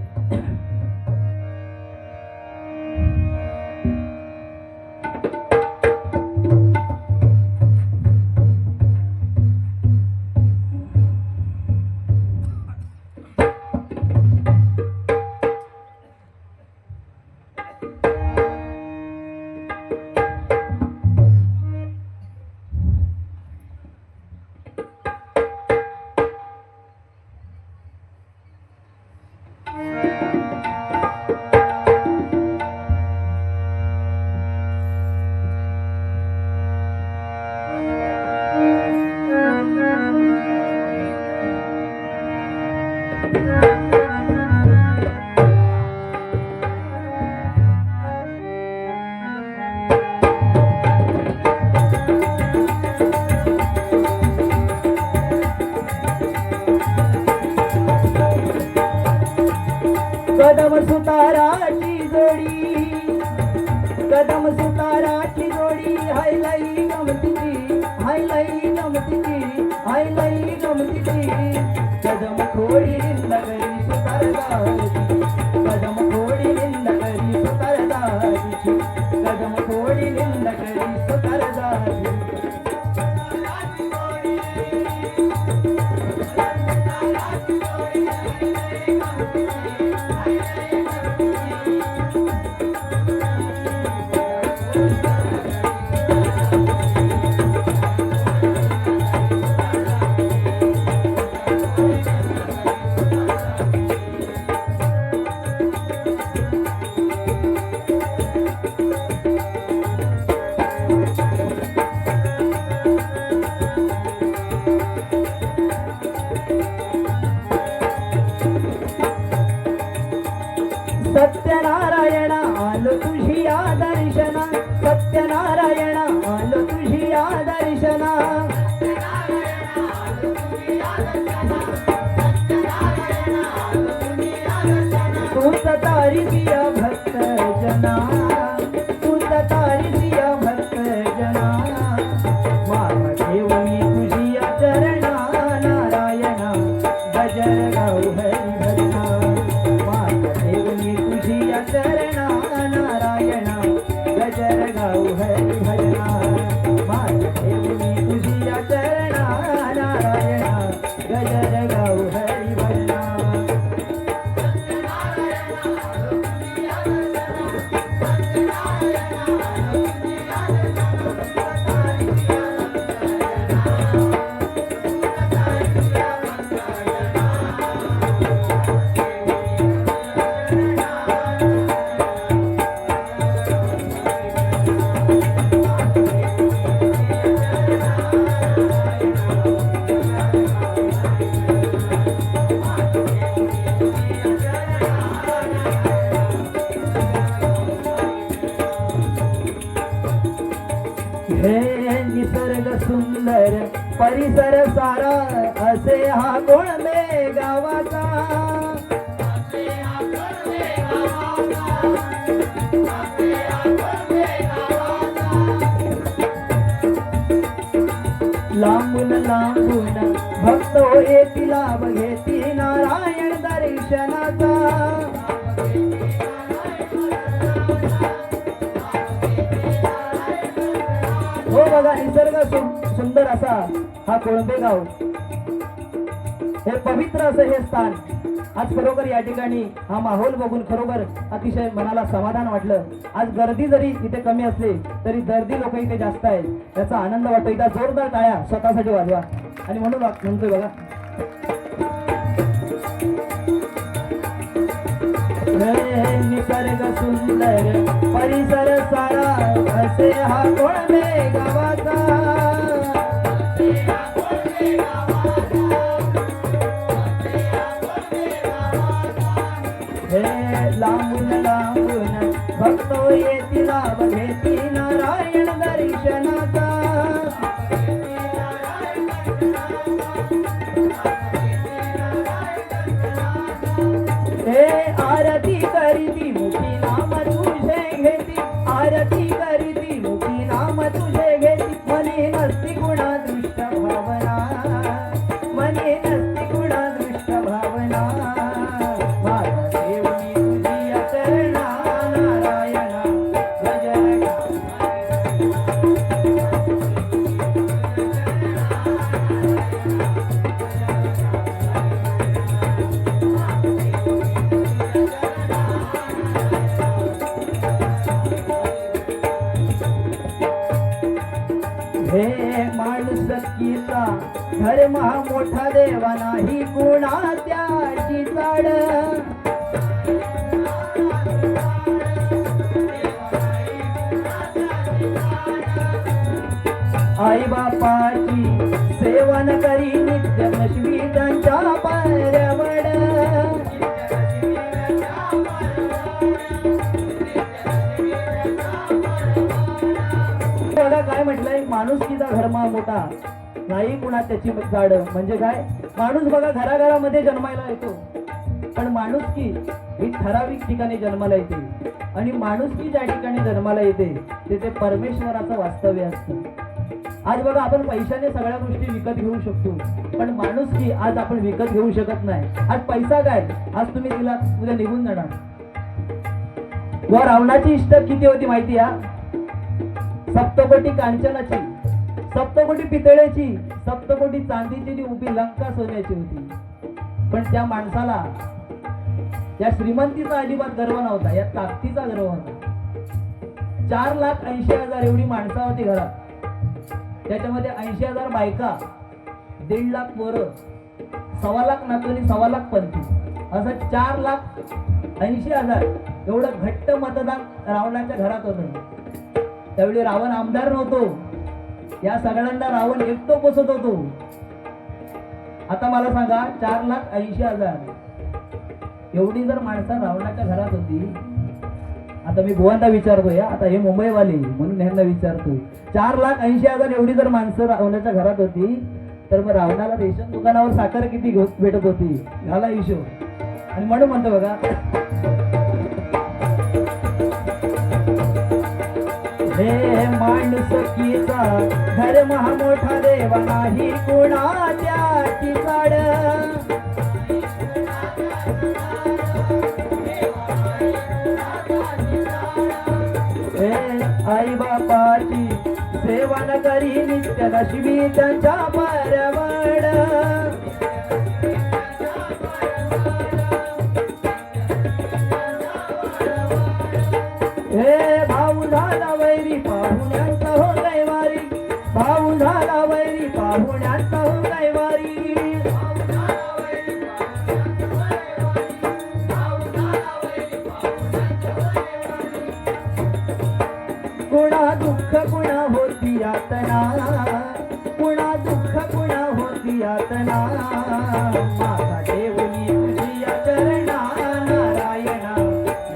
कदम सुताराची जोडी, कदम सुताराची जोडी, हाय लाई गमतीची, हाय लाई गमतीची, हाय लाई गमतीची. कदम खोडी नगरी सुतारदाची, कदम खोडी नगरी सुतारदाची, कदम खोडी नगरी सुतारदाची. सत्यनारायण आलो तुझी दर्शना, सत्यनारायण आलो तुझी दर्शना. तूच तारी प्रिय भक्त जना, तूच तारी प्रिय भक्त जना. माता ठेवणी तुझी हरी भजना माझ्या ठेवणी तुझिया चरणा नारायणा गजर गाऊ हरी भजना हे निसर्ग सुंदर परिसर सारा असे हा कोळंबे गावाचा लांबून लांबून भक्त येती लाभ घेती नारायण दर्शनाचा हो बघा निसर्ग सुंदर असा हा कोळंबे गाव हे पवित्र असं हे स्थान आज खरोखर या ठिकाणी हा माहोल बघून खरोखर अतिशय मनाला समाधान वाटलं आज गर्दी जरी इथे कमी असली तरी दर्दी लोक इथे जास्त आहेत याचा आनंद वाटतो इथं जोरदार टाळ्या स्वतःसाठी वाजवा आणि म्हणून म्हणतोय बघा हे निसर्ग सुंदर परिसर सारा असे हा कोळंबे गावाचा हे लांबून लांबून भक्त येती लाभ घेती नारायण दर्शनाचा हे आरती करीती मुखी नाम तुझे घेती आरती करीती मुखी नाम तुझे घेती मनी नसती गुणा दृष्ट भावना मनी नसती गुणा दृष्ट भावना माझ्या देवनी तुझी चरणा नारायणा गजर हे माणुसकीचा धर्म हा मोठा देवा नाही कुणा त्याची चाड आई बापाची सेवन करी नित्य नशवी त्यांच्या परवड बघा काय म्हटलंय माणुसकीचा धर्म हा मोठा नाही कुणा त्याची जाड म्हणजे काय माणूस बघा घराघरामध्ये जन्मायला येतो पण माणुसकी ही ठराविक ठिकाणी जन्माला येते आणि माणुसकी ज्या ठिकाणी जन्माला येते तिथे परमेश्वराचं वास्तव्य असतं आज बघा आपण पैशाने सगळ्या गोष्टी विकत घेऊ शकतो पण माणुसकी आज आपण विकत घेऊ शकत नाही आज पैसा काय आज तुम्ही दिला उद्या निघून जाणार व रावणाची इष्ट किती होती माहिती या सप्तकोटी कांचनाची सप्तकोटी पितळेची सप्तकोटी चांदीची जी उभी लंका सोन्याची होती पण त्या माणसाला या श्रीमंतीचा अजिबात गर्व नव्हता या ताकदीचा गर्व होता 4,80,000 एवढी माणसं होती घरात त्याच्यामध्ये 80,000 बायका 1.5 लाख पोरं 1.25 लाख नातवणी 1.25 लाख पंथी असं 4,80,000 एवढं घट्ट मतदान रावणाच्या घरात होतं त्यावेळी रावण आमदार नव्हतो या सगळ्यांना रावण एकटो पोसत होतो आता मला सांगा 4,80,000 एवढी जर माणसं रावणाच्या घरात होती आता मी गोवांना विचारतोय आता हे मुंबईवाले म्हणून ह्यांना विचारतोय 4,80,000 एवढी जर माणसं रावणाच्या घरात होती तर मग रावणाला रेशन दुकानावर साखर किती भेटत होती झाला हिशोब आणि म्हणून म्हणतो बघा हे माणुसकीचा धर्म हा मोठा देवा नाही कुणाची चाड आई बापाची सेवा न करी नित्य नशिबी त्यांच्या पारवड हे भाऊ झाला वैरी पाहुण्यांचा हो कैवारी भाऊ झाला वैरी पाहुण्यांचा हो कैवारी कुणा दुःख कुणा होती यातना कुणा दुःख कुणा होती यातना माता देवनी तुझी या चरणा नारायणा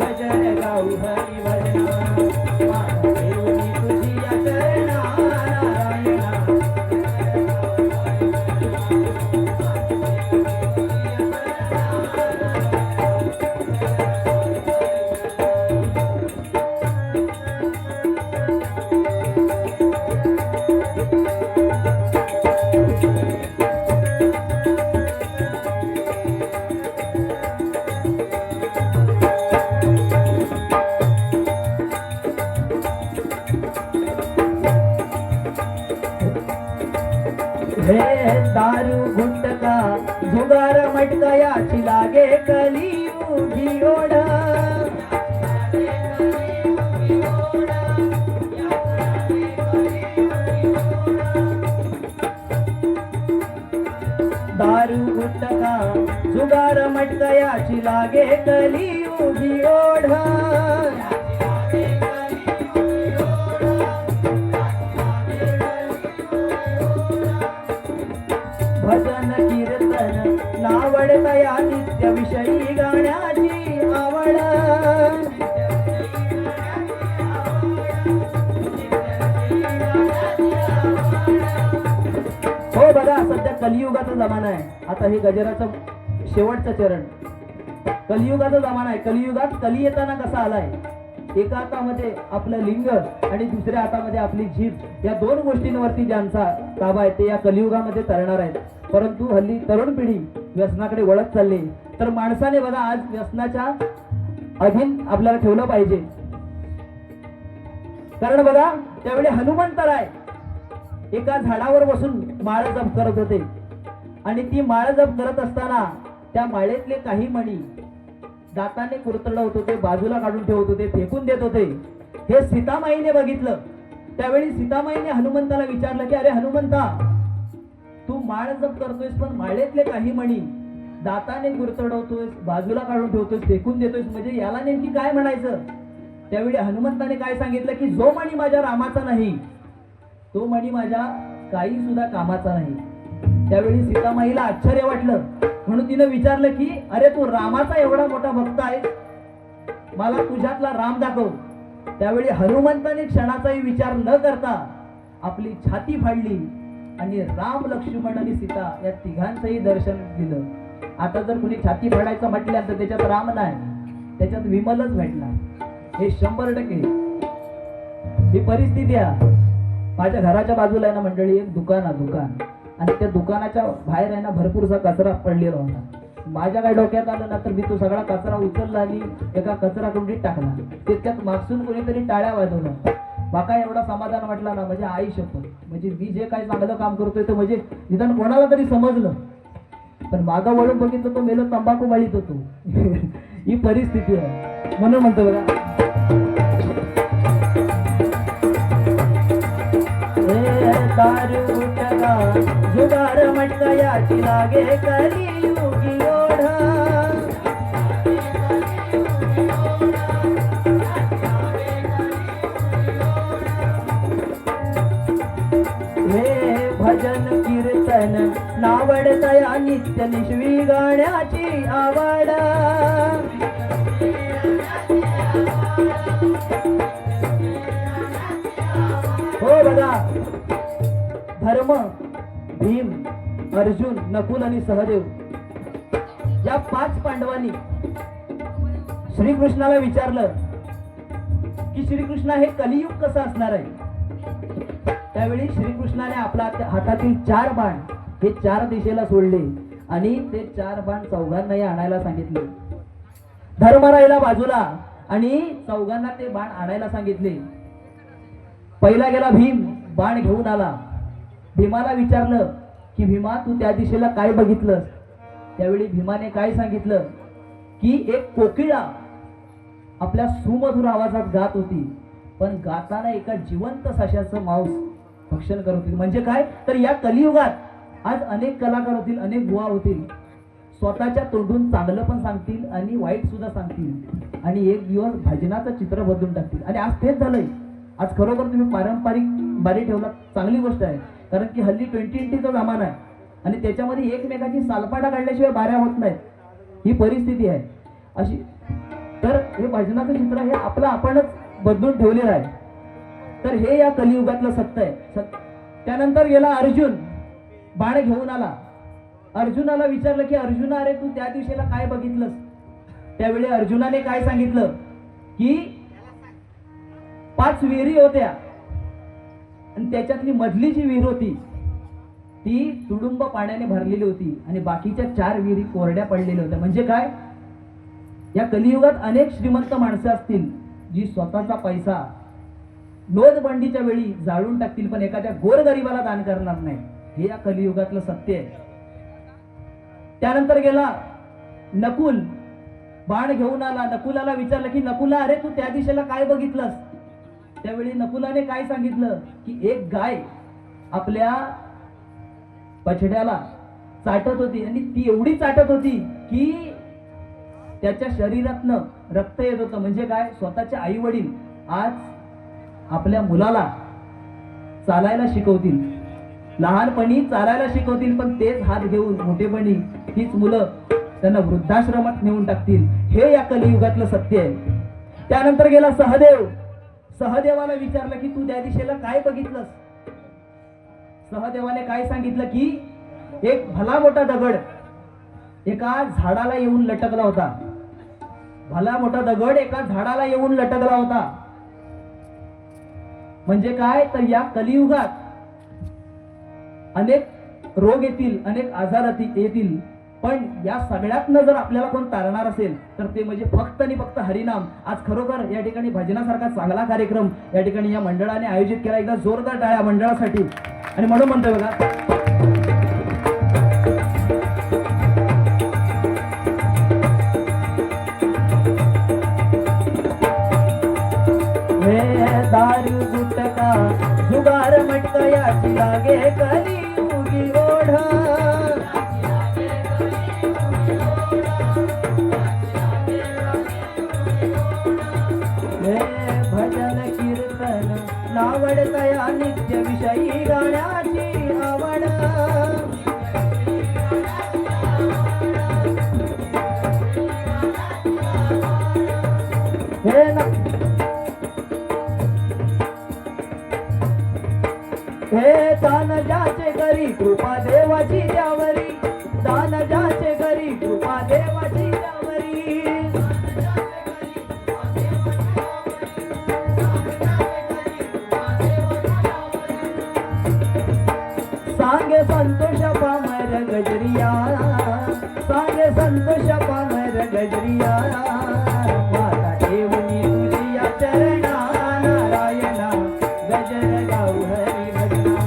गजर गाऊ हरी भजना माता देवनी तुझी या चरणा नारायणा हे दारू गुंटका जुगार मटका याची लागे कलियुगी ओढ दारू गुंटका जुगार मटका याची लागे कलियुगी ओढ भजन कीर्तन नावडता या नित्य विषयी गाण्याची आवड हो बघा सध्या कलियुगाचा जमाना आहे. आता हे गजराचं शेवटचं चरण कलियुगाचा जमाना आहे. कलियुगात कली येताना कसा आलाय एका हातामध्ये आपलं लिंग आणि दुसऱ्या हातामध्ये आपली जीभ या दोन गोष्टींवरती ज्यांचा ताबा आहे ते या कलियुगामध्ये तरणार आहेत. परंतु हल्ली तरुण पिढी व्यसनाकडे वळत चालली. तर माणसाने बघा आज व्यसनाच्या अधीन आपल्याला ठेवलं पाहिजे. कारण बघा त्यावेळी हनुमंतराय एका झाडावर बसून माळ जप करत होते आणि ती माळ जप करत असताना त्या माळेतले काही मणी दाताने कुरतडवत होते, बाजूला काढून ठेवत होते, फेकून देत होते. हे सीतामाईने बघितलं. त्यावेळी सीतामाईने हनुमंताला विचारलं की अरे हनुमंता तू माळ जप करतोयस पण माळेतले काही मणी दाताने कुरतडवतोयस, बाजूला काढून ठेवतोयस, फेकून देतोयस, म्हणजे याला नेमकी काय म्हणायचं. त्यावेळी हनुमंताने काय सांगितलं की जो मणी माझ्या रामाचा नाही तो मणी माझ्या काही सुद्धा कामाचा नाही. त्यावेळी सीतामाईला आश्चर्य वाटलं म्हणून तिनं विचारलं की अरे तू रामाचा एवढा मोठा भक्त आहेस, मला तुझ्यातला राम दाखव. त्यावेळी हनुमंताने क्षणाचाही विचार न करता आपली छाती फाडली आणि राम लक्ष्मण आणि सीता या तिघांचंही दर्शन दिलं. आता जर कुणी छाती फाडायचं म्हटलं तर त्याच्यात राम नाही, त्याच्यात विमलच भेटणार. हे 100% ही परिस्थिती आहे. माझ्या घराच्या बाजूला आहे ना मंडळी एक दुकान आणि त्या दुकानाच्या बाहेर आहे ना भरपूरसा कचरा पडलेला होता. माझ्या काय डोक्यात आलं ना तर मी तो सगळा कचरा उचलला आणि एका कचरा कुंडीत टाकला. तितक्यात मागसून कोणीतरी टाळ्या वाजवल्या. माका एवढा समाधान वाटला ना म्हणजे आई शपथ, म्हणजे मी जे काही चांगलं काम करतोय ते म्हणजे निदान कोणाला तरी समजलं. पण मागं वळून बघितलं तो मेलो तंबाखू माळीत होतो. ही परिस्थिती आहे. म्हणून म्हणतो बघा दारू उठगा जुगार मटका याची लागे कलियुगी ओढ हे भजन कीर्तन नावडतया नित्य निश्वी गाण्याची आवड हो बघा धर्म भीम अर्जुन नकुल आणि सहदेव या 5 पांडवांनी श्रीकृष्णाला विचारलं की श्रीकृष्ण हे कलियुग कसं असणार आहे. त्यावेळी श्रीकृष्णाने आपला हातातील 4 बाण हे 4 दिशेला सोडले आणि ते 4 बाण चौघांनाही आणायला सांगितले. धर्म राहिला बाजूला आणि चौघांना ते बाण आणायला सांगितले. पहिला गेला भीम, बाण घेऊन आला. भीमाला विचारलं की भीमा तू त्या दिशेला काय बघितलंस? त्यावेळी भीमाने काय सांगितलं की एक कोकिळा आपल्या सुमधुर आवाजात गात होती, पण गाताना एका जिवंत सशाचं मांस भक्षण करत होती. म्हणजे काय तर या कलियुगात आज अनेक कलाकार होतील, अनेक बुवा होतील, स्वतःच्या तोंडून चांगलं पण सांगतील आणि वाईट सुद्धा सांगतील आणि एक दिवस भजनाचं चित्र बदलून टाकतील. आणि आज तेच झालंय. आज खरोखर तुम्ही पारंपरिक बारी ठेवला, चांगली गोष्ट आहे, कारण की हल्ली 2020चा जमाना आहे आणि त्याच्यामध्ये एकमेकाची सालपाटा काढल्याशिवाय बाऱ्या होत नाहीत. ही परिस्थिती आहे अशी. तर हे भजनाचं चित्र हे आपलं आपणच बदलून ठेवलेलं आहे. तर हे या कलियुगातलं सत्य आहे. त्यानंतर गेला अर्जुन, बाण घेऊन आला. अर्जुनाला विचारलं की अर्जुना अरे तू त्या दिशेला काय बघितलंस? त्यावेळी अर्जुनाने काय सांगितलं की 5 विहिरी होत्या आणि त्याच्यातली मधली जी विहीर होती ती तुडुंब पाण्याने भरलेली होती आणि बाकीच्या 4 विहिरी कोरड्या पडलेल्या होत्या. म्हणजे काय, या कलियुगात अनेक श्रीमंत माणसं असतील जी स्वतःचा पैसा नोटबंदीच्या वेळी जाळून टाकतील, पण एखाद्या गोरगरिबाला दान करणार नाही. हे या कलियुगातलं सत्य आहे. त्यानंतर गेला नकुल, बाण घेऊन आला. नकुलाला विचारलं की नकुला अरे तू त्या दिशेला काय बघितलंस? त्यावेळी नकुलाने काय सांगितलं की एक गाय आपल्या पछड्याला चाटत होती आणि ती एवढी चाटत होती की त्याच्या शरीरातनं रक्त येत होतं. म्हणजे काय, स्वतःचे आई वडील आज आपल्या मुलाला चालायला शिकवतील, लहानपणी चालायला शिकवतील, पण तेच हात घेऊन मोठेपणी हीच मुलं त्यांना वृद्धाश्रमात नेऊन टाकतील. हे या कलियुगातलं सत्य आहे. त्यानंतर गेला सहदेव. सहदेवाला विचारलं की तू त्या दिशेला काय बघितलंस? सहदेवाने काय सांगितलं की एक भला मोठा दगड एका झाडाला येऊन लटकला होता. भला मोठा दगड एका झाडाला येऊन लटकला होता. म्हणजे काय तर या कलियुगात अनेक रोग येतील, अनेक आजार येतील, पण या सगळ्यातनं जर आपल्याला कोण तारणार असेल तर ते म्हणजे फक्त आणि फक्त हरिनाम. आज खरोखर या ठिकाणी भजनासारखा चांगला कार्यक्रम या ठिकाणी या मंडळाने आयोजित केला. एकदा जोरदार टाळ्या मंडळासाठी. आणि म्हणून म्हणतोय बघा, दारू गुटका जुगार मटका याची लागे कलियुगी ओढा. भजन कीर्तन नावडतया नित्य विषयी गाण्याची आवड. हे दान ज्याचे करी कृपा देवाची द्यावरी, दान ज्याचे करी कृपा देवाची द्यावरी. सांगे संतोष पामर गजरिया, सांगे संतोष पामर गजरिया. माता ठेवणी तुझिया चरणा, नारायणा गजर गाऊ हरी भजना.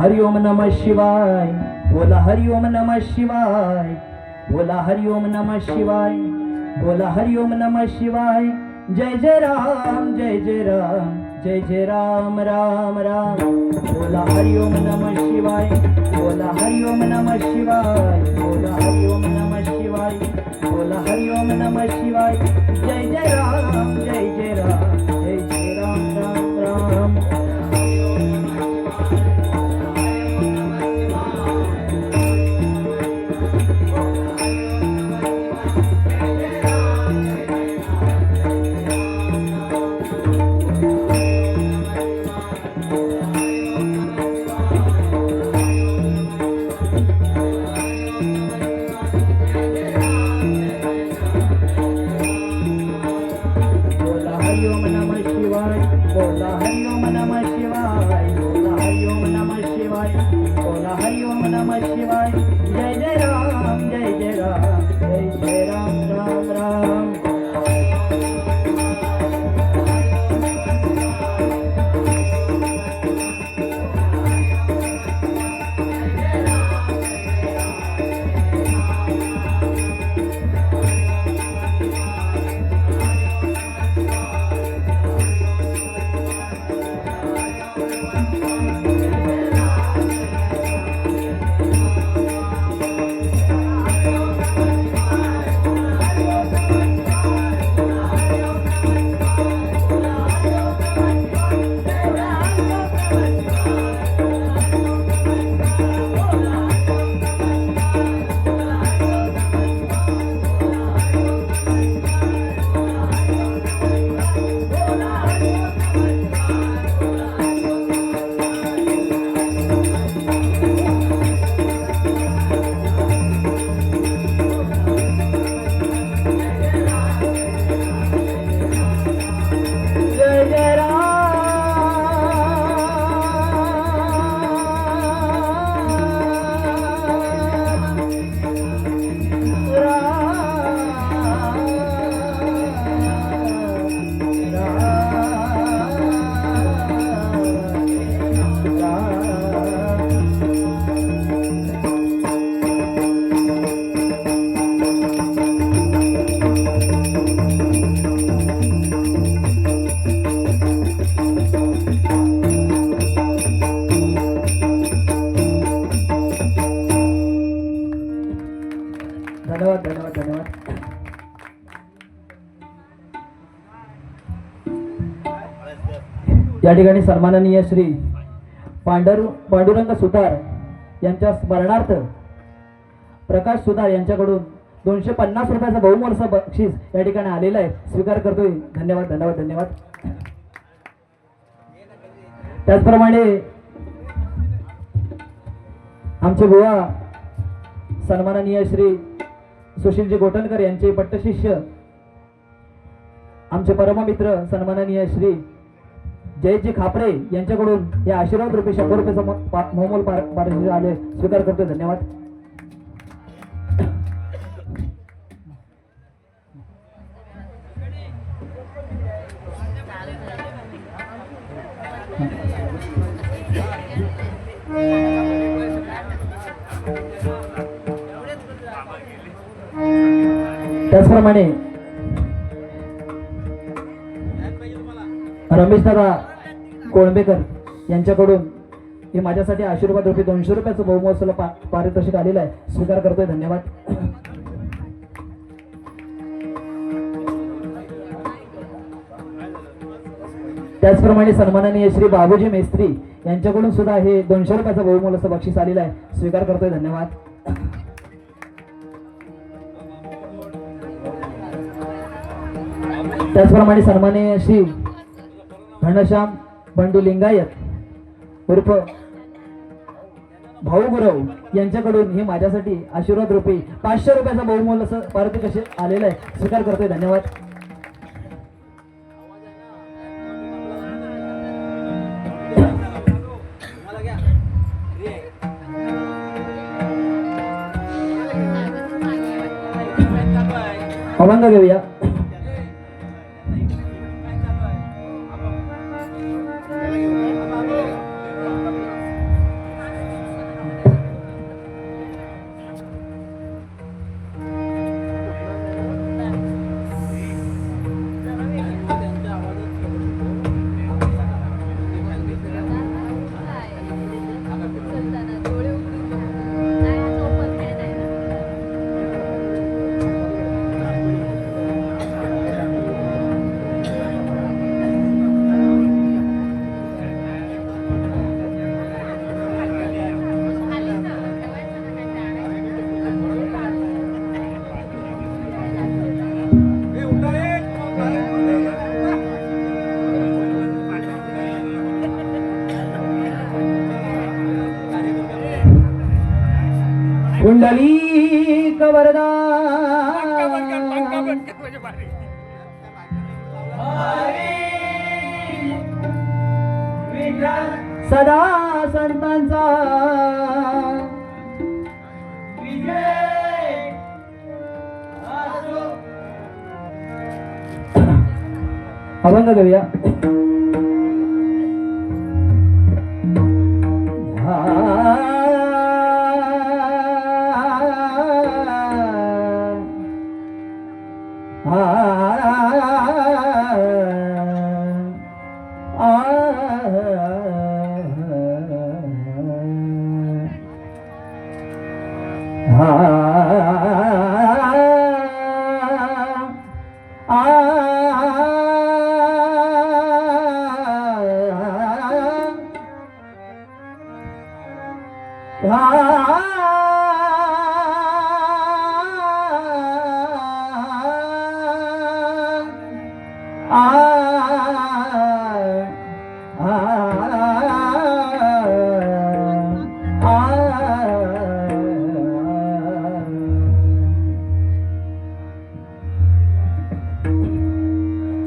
हरिओम नमः शिवाय, बोला हरिओम नमः शिवाय, बोला हरिओम नमः शिवाय, बोला हरिओम नमः शिवाय. जय जय राम, जय जय राम, जय जय राम राम राम. बोला हरिओम नमः शिवाय, बोला हरिओम नमः शिवाय, बोला हरिओम नमः शिवाय, बोला हरिओम नमः शिवाय. जय जय राम, जय जय राम, जय जय राम राम राम. धन्यवाद धन्यवाद धन्यवाद. या ठिकाणी सन्माननीय श्री पांडुरंग सुतार यांच्या स्मरणार्थ प्रकाश सुतार यांच्याकडून 250 रुपयाचं बहुमोलाचं बक्षीस या ठिकाणी आलेलं आहे. स्वीकार करतोय. धन्यवाद धन्यवाद धन्यवाद. त्याचप्रमाणे आमचे बुवा सन्माननीय श्री सुशीलजी गोटनकर यांचे पट्टशिष्य आमचे परममित्र सन्माननीय श्री जयजी खापरे यांच्याकडून या आशीर्वाद रुपये 100 रुपयाचा मोमोल पारितोषिक आले. स्वीकार करतोय. धन्यवाद. त्याचप्रमाणे रमेश दादा कोळंबेकर यांच्याकडून हे माझ्यासाठी आशीर्वाद रुपये 200 रुपयाचं बहुमोल पारितोषिक आलेलं आहे. स्वीकार करतोय. धन्यवाद. त्याचप्रमाणे सन्माननीय श्री बाबूजी मेस्त्री यांच्याकडून सुद्धा हे 200 रुपयाचं बहुमोलाचं बक्षीस आलेलं आहे. स्वीकार करतोय. धन्यवाद. त्याचप्रमाणे सन्माननीय श्री घनश्याम बंडू लिंगायत उर्फ भाऊ गुरव यांच्याकडून हे माझ्यासाठी आशीर्वाद रुपये 500 रुपयाचा बहुमोलाचं पारितोषिक आलेलं आहे. स्वीकार करतोय. धन्यवाद. अभंग घेऊया. पुंडलिक वरदा सदा संतांचा अभंग घेऊया.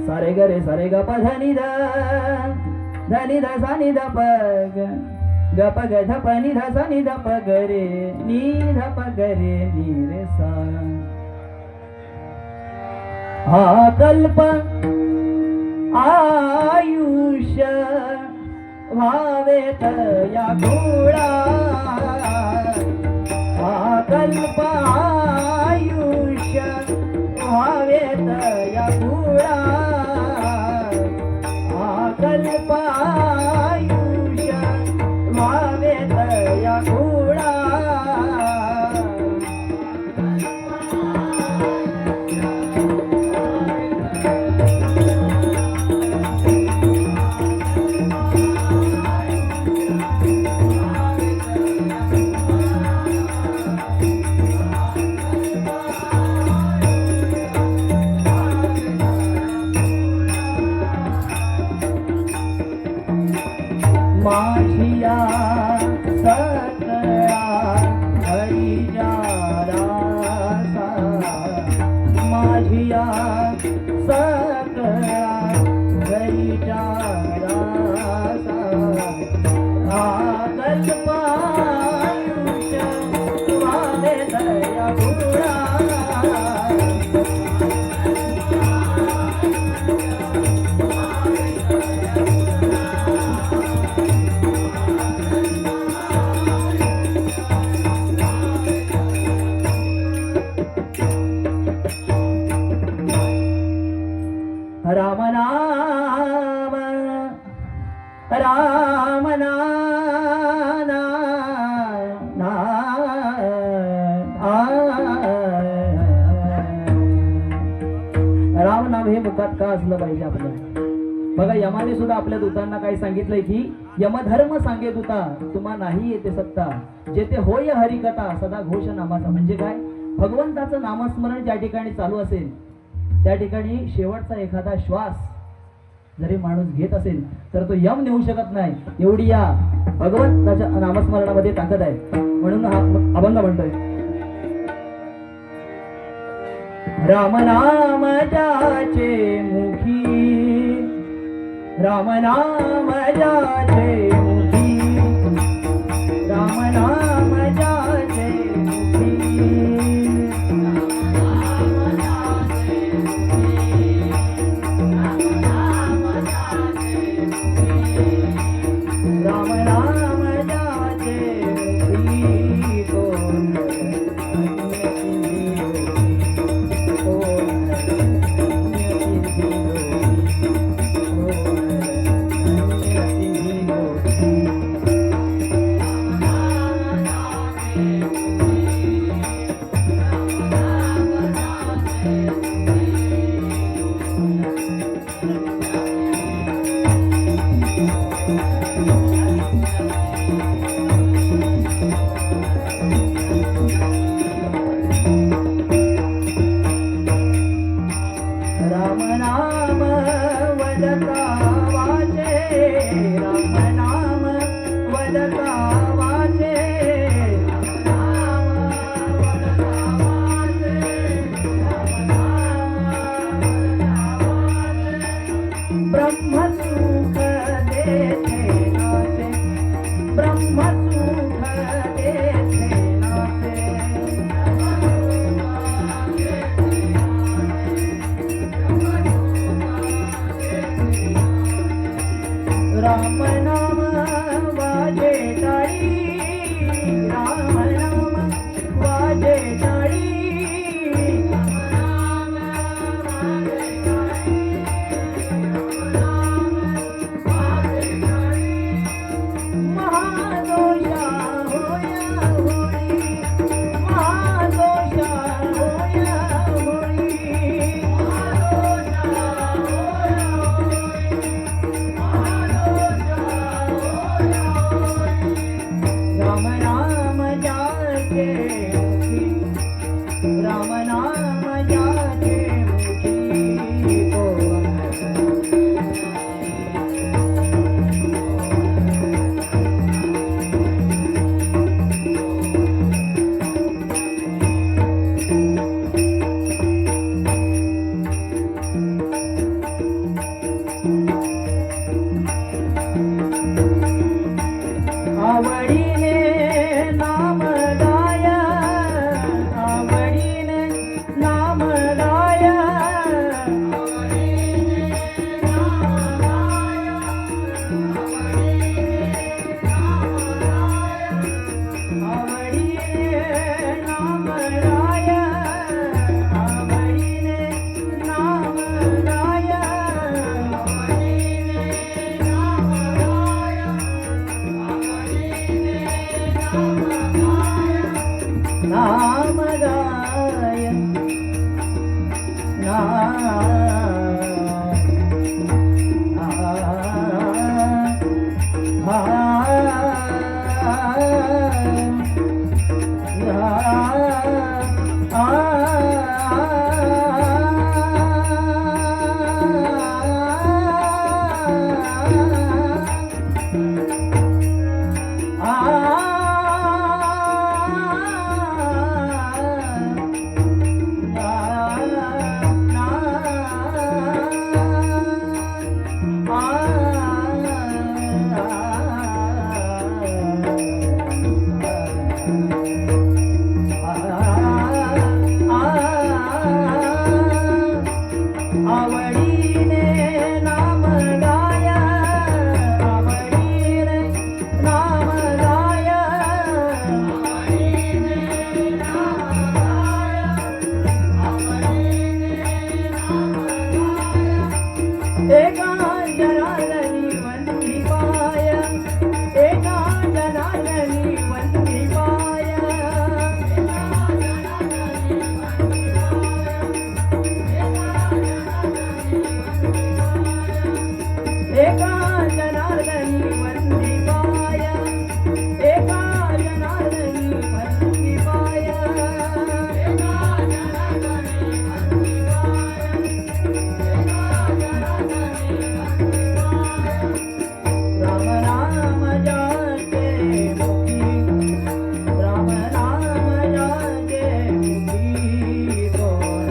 सारे ग रे सारे ग प धनी ध सा नि ध प ग प ग ध प नि ध सा नि ध प ग रे नि ध प ग रे नि रे सा. हा कल्प आयुष्य भावेत या गोळा. हा कल्प आयुष्य भावेत या गोळा. हा कल्प आयुष्य भावेत या गोळा. माझिया सकळा हरिजा रासा. माझिया सकळा हरिजा रासा. हा कल्प आयुष्य वाले दया गुणा. राम नाम राम राम नाम हे मुखात का असलं पाहिजे आपलं. बघा यमाने सुद्धा आपल्या दूतांना काय सांगितलंय की यमधर्म सांगे दूता तुम्हा नाही येते सत्ता. जेथे होय हरिकथा सदा घोष नामाचा. म्हणजे काय, भगवंताचं नामस्मरण ज्या ठिकाणी चालू असेल त्या ठिकाणी शेवटचा एखादा श्वास जरी माणूस घेत असेल तर तो यम नेऊ शकत नाही. एवढी या भगवंताच्या नामस्मरणामध्ये ताकद आहे. म्हणून हा अभंग म्हणतोय. राम नाम ज्याचे मुखी, राम नाम ज्याचे मुखी, राम नाम ज्याचे मुखी. ब्रह्मसुख देते नाचे ब्रह्मसुख देते नाचे राम नाम वाजे टाळी राम नाम वाजे टाळी महादोषा होया होळी महादोषा होया होळी राम नाम जाके मुखी राम नाम जाके मुखी आवडीने नाम गाया आवडीने नाम गाया आवडीने नाम गाया आवडीने नाम गाया नाम गाय आवडीने नाम गाया आवडीने नाम गाया एका जनार्दनी वंदी पाय एका जनार्दनी वंदी पाय एका जनार्दनी वंदी पाय एका जनार्दनी वंदी पाय राम नाम जाके मुखी राम नाम जाके मुखी बोल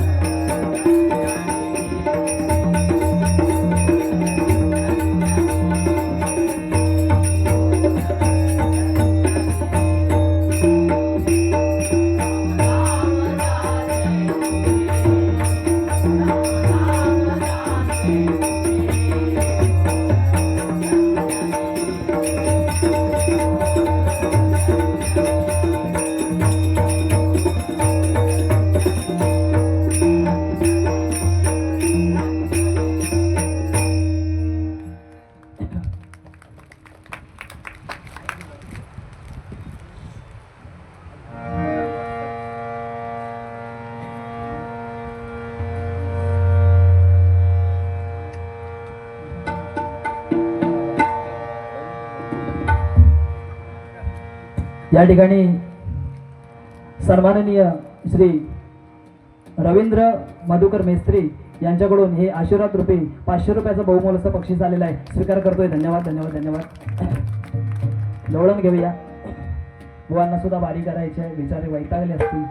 या ठिकाणी सन्माननीय श्री रवींद्र मधुकर मेस्त्री यांच्याकडून हे आशीर्वाद रूपी 500 रुपयाचं बहुमोलाचं बक्षीस आलेलं आहे. स्वीकार करतोय. धन्यवाद धन्यवाद धन्यवाद. लोळण घेऊया. बुवांना सुद्धा बारी करायची आहे. बिचारे वैतागले असतील.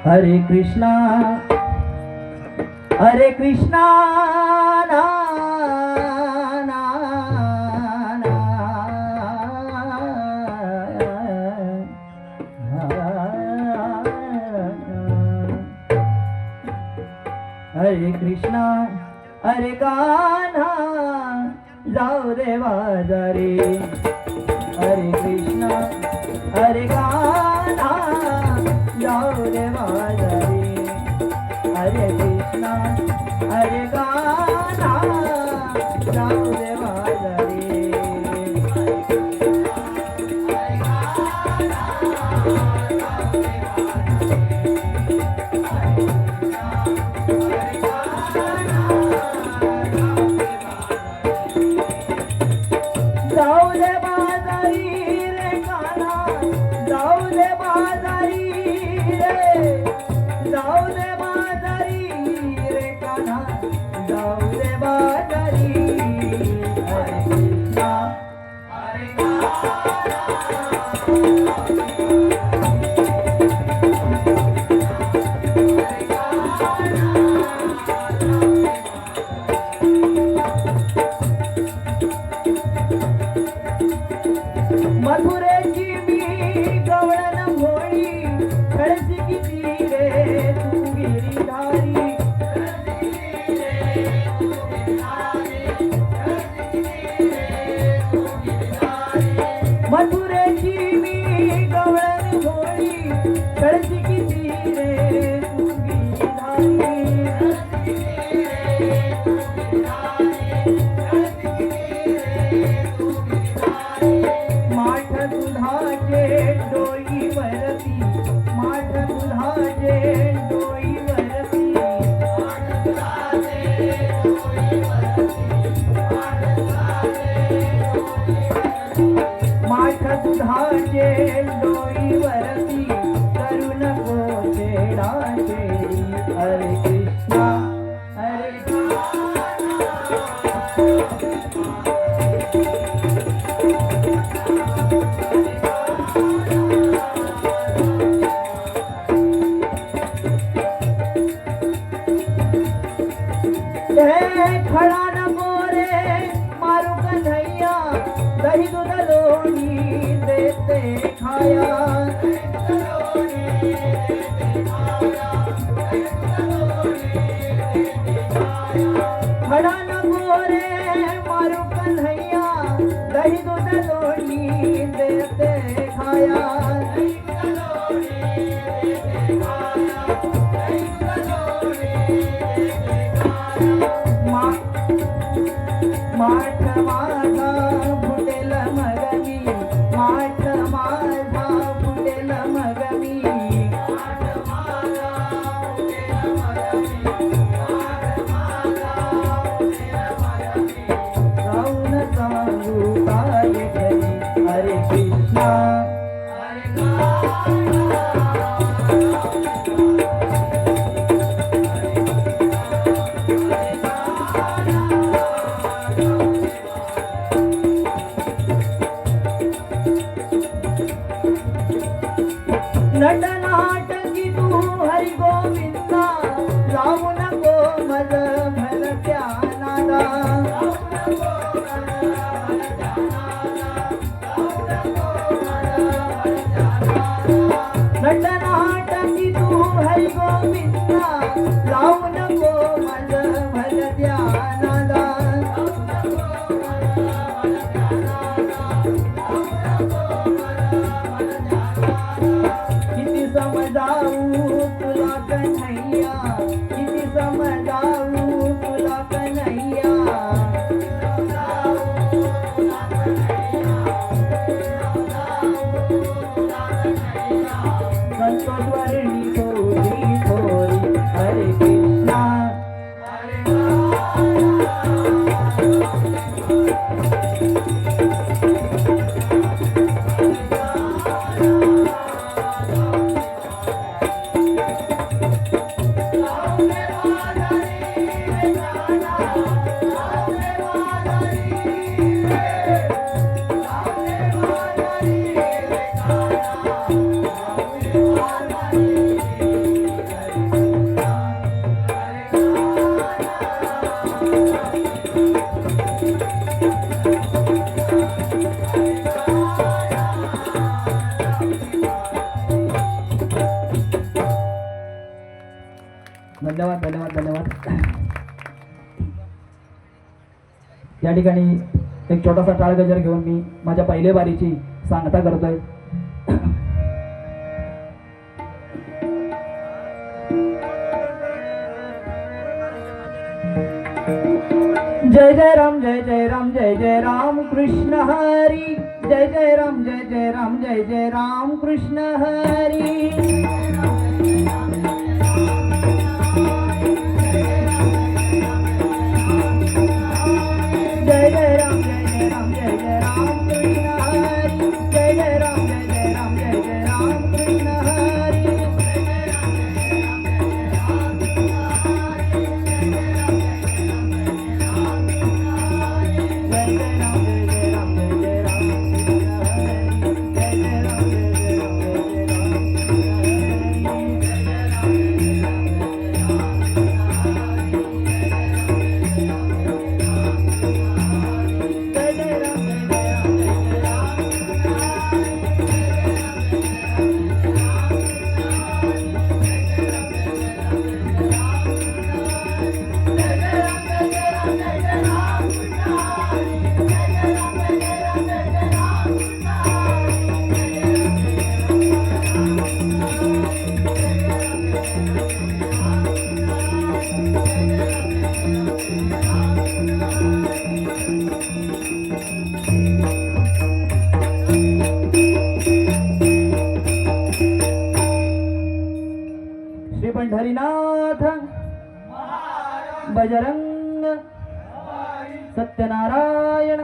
हरे कृष्णा हरे कृष्णा ना ना ना हरे कृष्णा हरे कान्हा जाऊ दे बाजारी हरे कृष्णा हरे कान्हा जाऊ दे बाजारी हरे कृष्णा हरे कान्हा जाऊ दे बाजारी जाऊ दे बाजारी रे कान्हा जाऊ दे बाजारी रे जाऊ दे बाजारी रे कान्हा जाऊ दे बाजारी हरे कृष्णा हरे मथुरेची मी गवळण भोळी खळसी किती रे तू गिरीधारी मथुरेची मी गवळण भोळी खळसी किती रे तू गिरीधारी माठ दुधाचे डोई वरती माठ दुधाचे डोई वरती माठ दुधाचे डोई वरती करू नको छेडा छेडी हरे कृष्णा हरे खडा नको रे मारू कन्हैया दही दूध लोणी देते खाया खडा नको रे मारू कन्हैया दही दूध लोणी देते खाया माठ माझा फुटेल मगमी माठ माझा फुटेल मगमी जाऊन सांगू काय घरी हरे कृष्णा नटनाटकी तू हरी गोविंदा जाऊ नको मज भलत्या नादा नटनाटकी तू हरी गोविंदा जाऊ नको मज भलत्या नादा किती समजावू तुला कन्हैया किती समजावू तुला कन्हैया संतोषवर्णी थोडी थोडी हरे कृष्णा धन्यवाद धन्यवाद धन्यवाद. या ठिकाणी एक छोटासा टाळ गजर घेऊन मी माझ्या पहिल्या बारीची सांगता करतोय. जय जय राम जय जय राम जय जय राम कृष्ण हरी. जय जय राम जय जय राम जय जय राम कृष्ण हरी. जय जय राम जय जय राम जय जय राम कृष्ण हरी. जय जय राम जय जय राम जय जय राम कृष्ण हरी. श्री पंढरीनाथ बजरंग सत्यनारायण.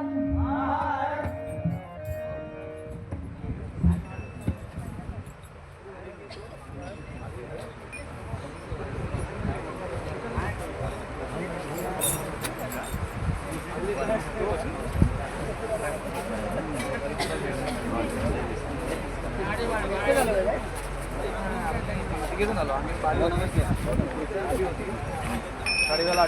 गाडीवाला